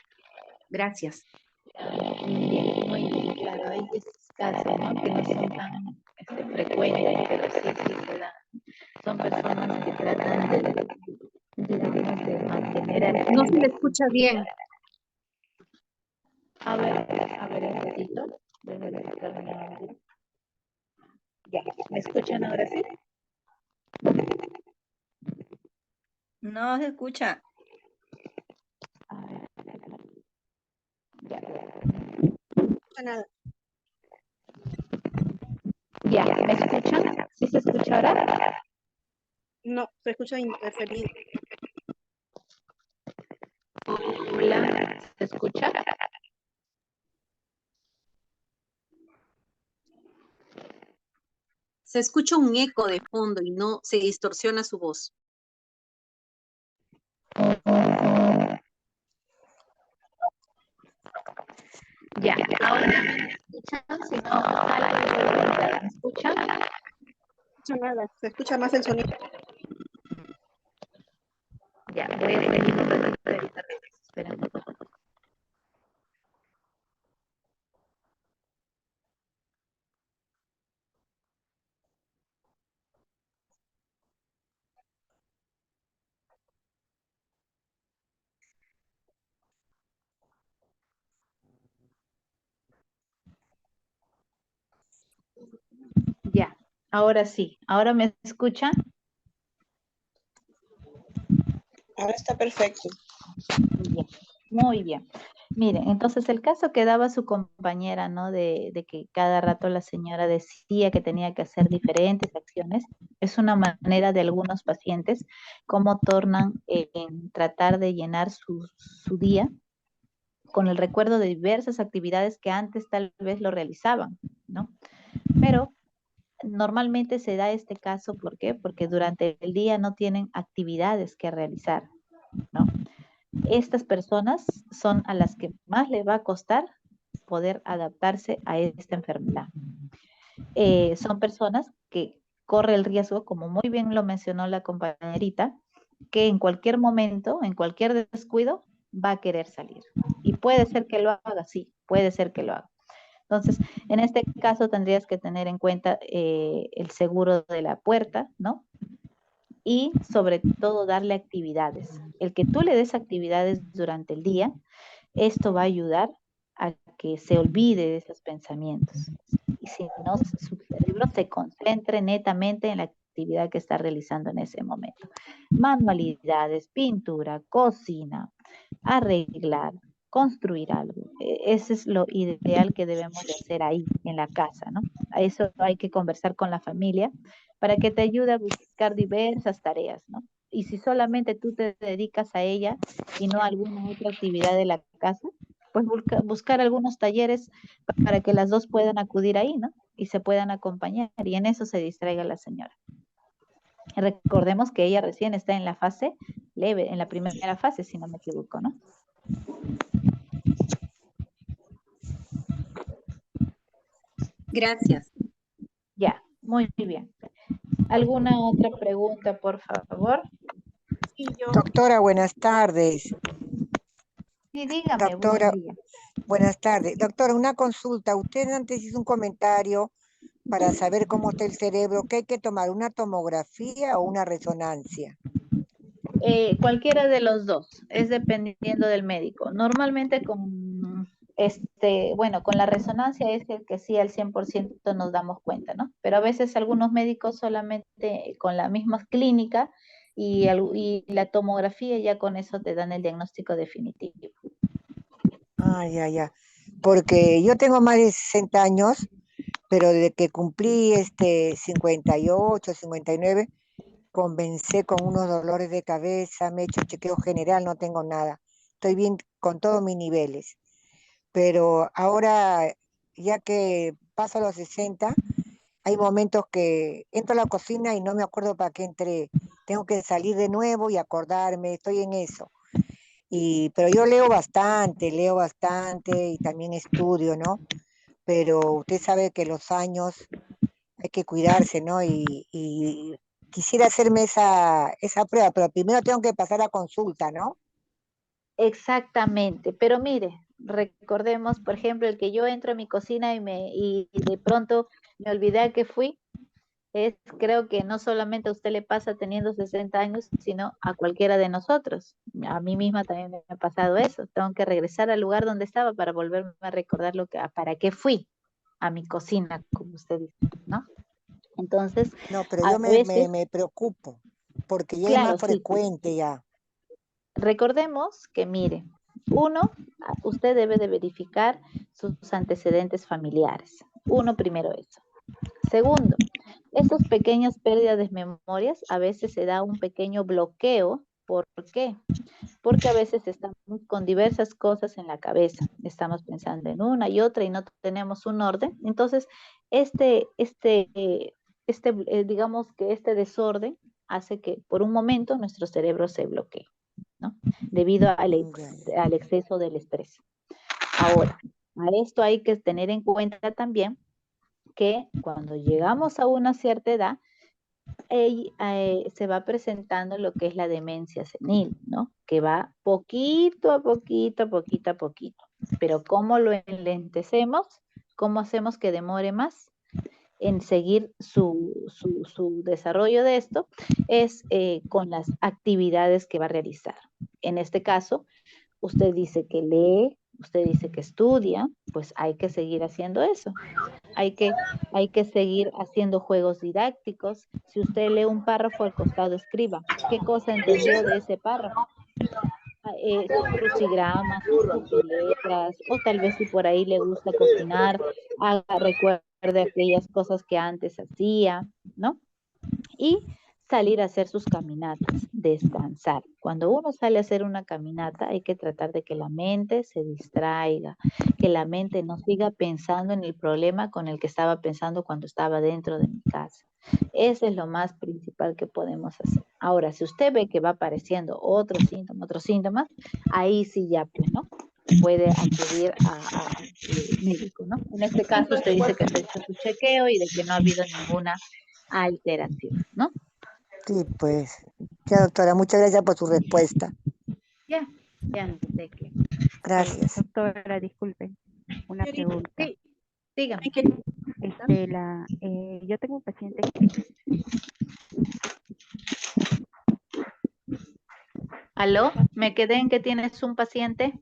Speaker 11: Gracias.
Speaker 1: Bien, muy bien, claro, hay esos casos, ¿no? Que no son tan frecuentes, pero sí, sí se dan. Son personas que tratan digamos, de mantener al
Speaker 11: No se le
Speaker 1: niño.
Speaker 11: escucha bien.
Speaker 1: A ver un ratito. Déjame buscar mi audio. Ya, ¿me escuchan ahora sí?
Speaker 8: No se escucha.
Speaker 11: Nada.
Speaker 1: Ya, ¿me escuchan? ¿Sí se escucha ahora?
Speaker 4: No, se escucha interferido.
Speaker 1: Hola, ¿se escucha?
Speaker 11: Se escucha un eco de fondo y no se distorsiona su voz.
Speaker 1: Ya, ahora me escuchan, si no, ¿me escuchan?
Speaker 4: No escucho nada, se escucha más el sonido.
Speaker 1: Ya, voy a seguir un rato para evitar ruidos. Esperen. Ya, ahora sí. ¿Ahora me escuchan?
Speaker 4: Ahora está perfecto.
Speaker 1: Bien, muy bien. Miren, entonces el caso que daba su compañera, ¿no? De que cada rato la señora decía que tenía que hacer diferentes acciones, es una manera de algunos pacientes cómo tornan en tratar de llenar su día con el recuerdo de diversas actividades que antes tal vez lo realizaban, ¿no? Pero normalmente se da este caso, ¿por qué? Porque durante el día no tienen actividades que realizar, ¿no? Estas personas son a las que más les va a costar poder adaptarse a esta enfermedad. Son personas que corre el riesgo, como muy bien lo mencionó la compañerita, que en cualquier momento, en cualquier descuido, va a querer salir. Y puede ser que lo haga, sí, puede ser que lo haga. Entonces, en este caso tendrías que tener en cuenta el seguro de la puerta, ¿no? Y sobre todo darle actividades. El que tú le des actividades durante el día, esto va a ayudar a que se olvide de esos pensamientos. Y si no, su cerebro se concentre netamente en la actividad que está realizando en ese momento. Manualidades, pintura, cocina, arreglar, construir algo. Ese es lo ideal que debemos de hacer ahí en la casa, ¿no? A eso hay que conversar con la familia para que te ayude a buscar diversas tareas, ¿no? Y si solamente tú te dedicas a ella y no a alguna otra actividad de la casa, pues buscar algunos talleres para que las dos puedan acudir ahí, ¿no? Y se puedan acompañar y en eso se distraiga la señora. Recordemos que ella recién está en la fase leve, en la primera fase, si no me equivoco, ¿no?
Speaker 11: Gracias.
Speaker 1: Ya, muy bien. ¿Alguna otra pregunta, por favor?
Speaker 12: Doctora, buenas tardes.
Speaker 1: Sí, dígame,
Speaker 12: Doctora,
Speaker 1: buenos días.
Speaker 12: buenas tardes. Doctora, una consulta. Usted antes hizo un comentario para saber cómo está el cerebro. ¿Qué hay que tomar? ¿Una tomografía o una resonancia?
Speaker 1: Cualquiera de los dos, es dependiendo del médico. Normalmente con con la resonancia es el que sí al 100% nos damos cuenta, ¿no? Pero a veces algunos médicos solamente con la misma clínica y la tomografía ya con eso te dan el diagnóstico definitivo.
Speaker 12: Ah, ya. Porque yo tengo más de 60 años, pero desde que cumplí 58, 59, comencé con unos dolores de cabeza, me he hecho chequeo general, no tengo nada. Estoy bien con todos mis niveles. Pero ahora, ya que paso los 60, hay momentos que entro a la cocina y no me acuerdo para qué entré. Tengo que salir de nuevo y acordarme, estoy en eso. Pero yo leo bastante y también estudio, ¿no? Pero usted sabe que los años hay que cuidarse, ¿no? Y quisiera hacerme esa prueba, pero primero tengo que pasar a consulta, ¿no?
Speaker 1: Exactamente, pero mire, recordemos, por ejemplo, el que yo entro a mi cocina y de pronto me olvidé a qué fui, creo que no solamente a usted le pasa teniendo 60 años, sino a cualquiera de nosotros. A mí misma también me ha pasado eso. Tengo que regresar al lugar donde estaba para volverme a recordar para qué fui a mi cocina, como usted dice, ¿no? Entonces,
Speaker 12: No, pero
Speaker 1: a
Speaker 12: yo
Speaker 1: veces,
Speaker 12: me preocupo, porque ya es
Speaker 1: claro,
Speaker 12: más
Speaker 1: sí.
Speaker 12: frecuente ya.
Speaker 1: Recordemos que, mire, uno, usted debe de verificar sus antecedentes familiares. Uno, primero eso. Segundo, esas pequeñas pérdidas de memorias a veces se da un pequeño bloqueo. ¿Por qué? Porque a veces estamos con diversas cosas en la cabeza. Estamos pensando en una y otra y no tenemos un orden. Entonces, este digamos que este desorden hace que por un momento nuestro cerebro se bloquee, ¿no? Debido al exceso del estrés. Ahora, a esto hay que tener en cuenta también que cuando llegamos a una cierta edad, se va presentando lo que es la demencia senil, ¿no? Que va poquito a poquito, poquito a poquito. Pero ¿cómo lo enlentecemos? ¿Cómo hacemos que demore más en seguir su desarrollo de esto? Es con las actividades que va a realizar. En este caso, usted dice que lee, usted dice que estudia, pues hay que seguir haciendo eso. Hay que seguir haciendo juegos didácticos. Si usted lee un párrafo al costado, escriba qué cosa entendió de ese párrafo. Sus crucigramas, sus letras, o tal vez si por ahí le gusta cocinar, recuerde aquellas cosas que antes hacía, ¿no? Y salir a hacer sus caminatas, descansar. Cuando uno sale a hacer una caminata, hay que tratar de que la mente se distraiga, que la mente no siga pensando en el problema con el que estaba pensando cuando estaba dentro de mi casa. Eso es lo más principal que podemos hacer. Ahora, si usted ve que va apareciendo otros síntomas, ahí sí ya, pues, ¿no? Puede acudir al médico, ¿no? En este caso, usted dice que se ha hecho su chequeo y de que no ha habido ninguna alteración, ¿no?
Speaker 12: Sí, pues. Ya, doctora, muchas gracias por su respuesta.
Speaker 1: Ya no sé qué.
Speaker 12: Gracias.
Speaker 7: Doctora, disculpe, una pregunta.
Speaker 1: Sí, dígame.
Speaker 7: Yo tengo un paciente que...
Speaker 1: ¿Aló? ¿Me quedé en que tienes un paciente?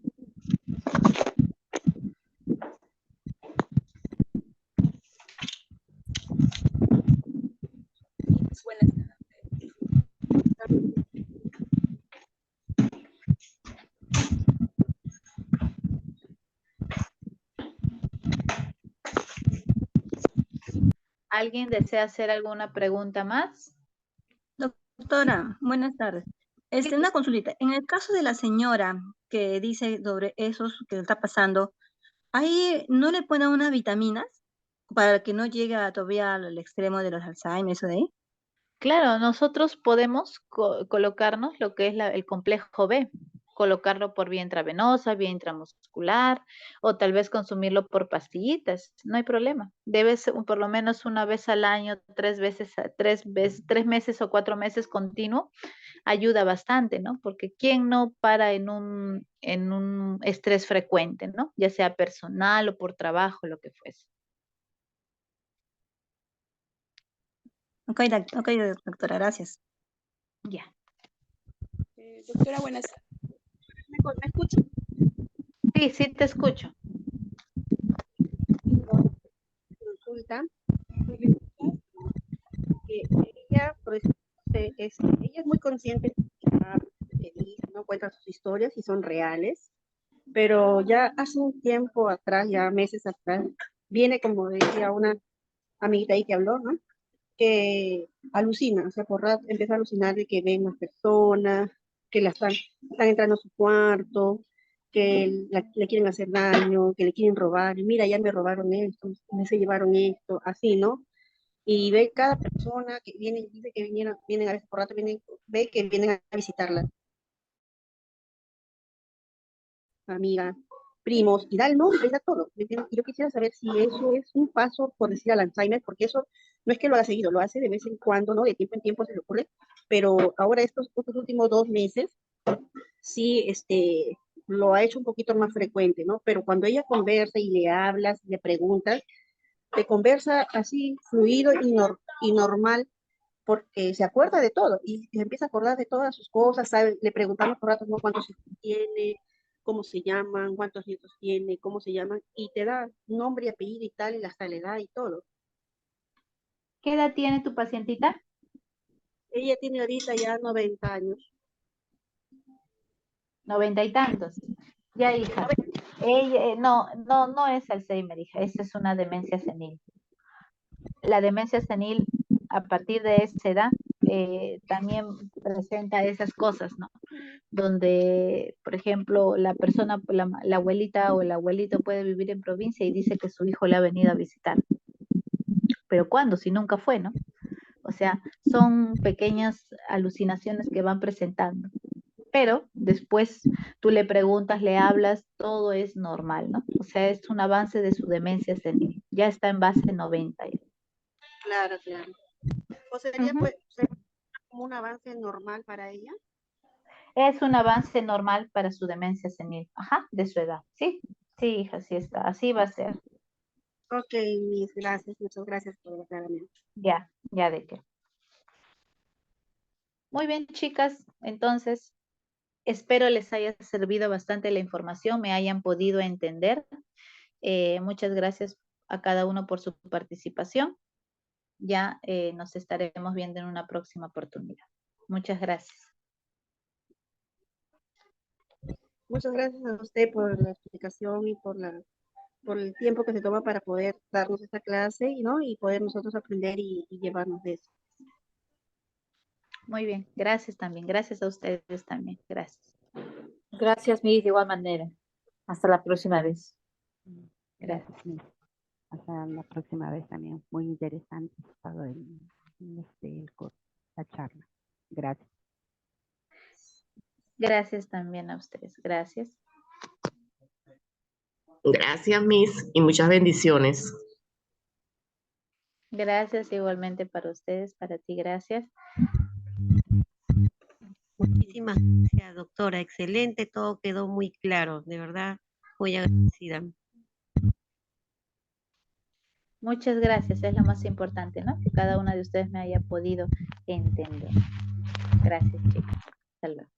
Speaker 1: ¿Alguien desea hacer alguna pregunta más?
Speaker 8: Doctora, buenas tardes. Una consulta. En el caso de la señora que dice sobre eso que le está pasando, ¿ahí no le ponen unas vitaminas para que no llegue todavía al extremo de los Alzheimer, eso de ahí?
Speaker 1: Claro, nosotros podemos colocarnos lo que es el complejo B, colocarlo por vía intravenosa, vía intramuscular, o tal vez consumirlo por pastillitas, no hay problema. Debe ser por lo menos una vez al año, 3 meses o 4 meses continuo, ayuda bastante, ¿no? Porque ¿quién no para en un estrés frecuente, ¿no? Ya sea personal o por trabajo, lo que fuese.
Speaker 8: Ok, doctora, gracias.
Speaker 1: Ya.
Speaker 4: Doctora, buenas tardes. ¿Me escucha?
Speaker 1: Sí, te escucho.
Speaker 4: Consulta. Ella, pues, ella es muy consciente que dice, ¿no? Cuenta sus historias y son reales, pero ya hace un tiempo atrás, ya meses atrás, viene, como decía una amiguita ahí que habló, ¿no? Que alucina, o sea, por rato empieza a alucinar de que ven más personas, que están entrando a su cuarto, que le quieren hacer daño, que le quieren robar, y mira, ya me robaron esto, me se llevaron esto, así, ¿no? Y ve cada persona que viene, dice que vienen a veces por rato, ve que vienen a visitarla, amiga, primos, y da el nombre, da todo. Y yo quisiera saber si eso es un paso, por decir, al Alzheimer, porque eso no es que lo haga seguido, lo hace de vez en cuando, ¿no? De tiempo en tiempo se le ocurre, pero ahora estos últimos 2 meses, sí, lo ha hecho un poquito más frecuente, ¿no? Pero cuando ella conversa y le hablas, le preguntas, te conversa así, fluido y normal, porque se acuerda de todo y se empieza a acordar de todas sus cosas, ¿sabe? Le preguntamos por ratos, ¿no? ¿Cuántos hijos tiene? ¿Cómo se llaman? ¿Cuántos nietos tiene? ¿Cómo se llaman? Y te da nombre y apellido y tal, y hasta la edad y todo.
Speaker 1: ¿Qué edad tiene tu pacientita?
Speaker 4: Ella tiene ahorita ya 90 años.
Speaker 1: 90 y tantos. Ya, hija. Ella, no es Alzheimer, hija. Esa es una demencia senil. La demencia senil, a partir de esa edad, también presenta esas cosas, ¿no? Donde, por ejemplo, la persona, la abuelita o el abuelito puede vivir en provincia y dice que su hijo le ha venido a visitar. Pero ¿cuándo? Si nunca fue, ¿no? sea, son pequeñas alucinaciones que van presentando. Pero después tú le preguntas, le hablas, todo es normal, ¿no? O sea, es un avance de su demencia senil. Ya está en base 90.
Speaker 4: Claro, claro. ¿O sería pues como un avance normal para ella?
Speaker 1: Es un avance normal para su demencia senil, ajá, de su edad. Sí, sí, hija, sí está. Así va a ser.
Speaker 4: Ok, Miss, gracias, muchas gracias por el aclaramiento.
Speaker 1: Ya, ya de qué. Muy bien, chicas. Entonces, espero les haya servido bastante la información, me hayan podido entender. Muchas gracias a cada uno por su participación. Ya nos estaremos viendo en una próxima oportunidad. Muchas gracias.
Speaker 4: Muchas gracias a usted por la explicación y por el tiempo que se toma para poder darnos esta clase, ¿no? Y poder nosotros aprender y llevarnos de eso.
Speaker 1: Muy bien, gracias también. Gracias a ustedes también. Gracias.
Speaker 3: Gracias, Miss, de igual manera. Hasta la próxima vez.
Speaker 7: Gracias, Miss. Hasta la próxima vez también. Muy interesante todo el curso, la charla. Gracias.
Speaker 1: Gracias también a ustedes. Gracias.
Speaker 13: Gracias, Miss, y muchas bendiciones.
Speaker 1: Gracias igualmente para ustedes, para ti, gracias.
Speaker 14: Muchísimas gracias, doctora. Excelente, todo quedó muy claro. De verdad, muy agradecida.
Speaker 1: Muchas gracias, es lo más importante, ¿no? Que cada una de ustedes me haya podido entender. Gracias, chicos. Hasta luego.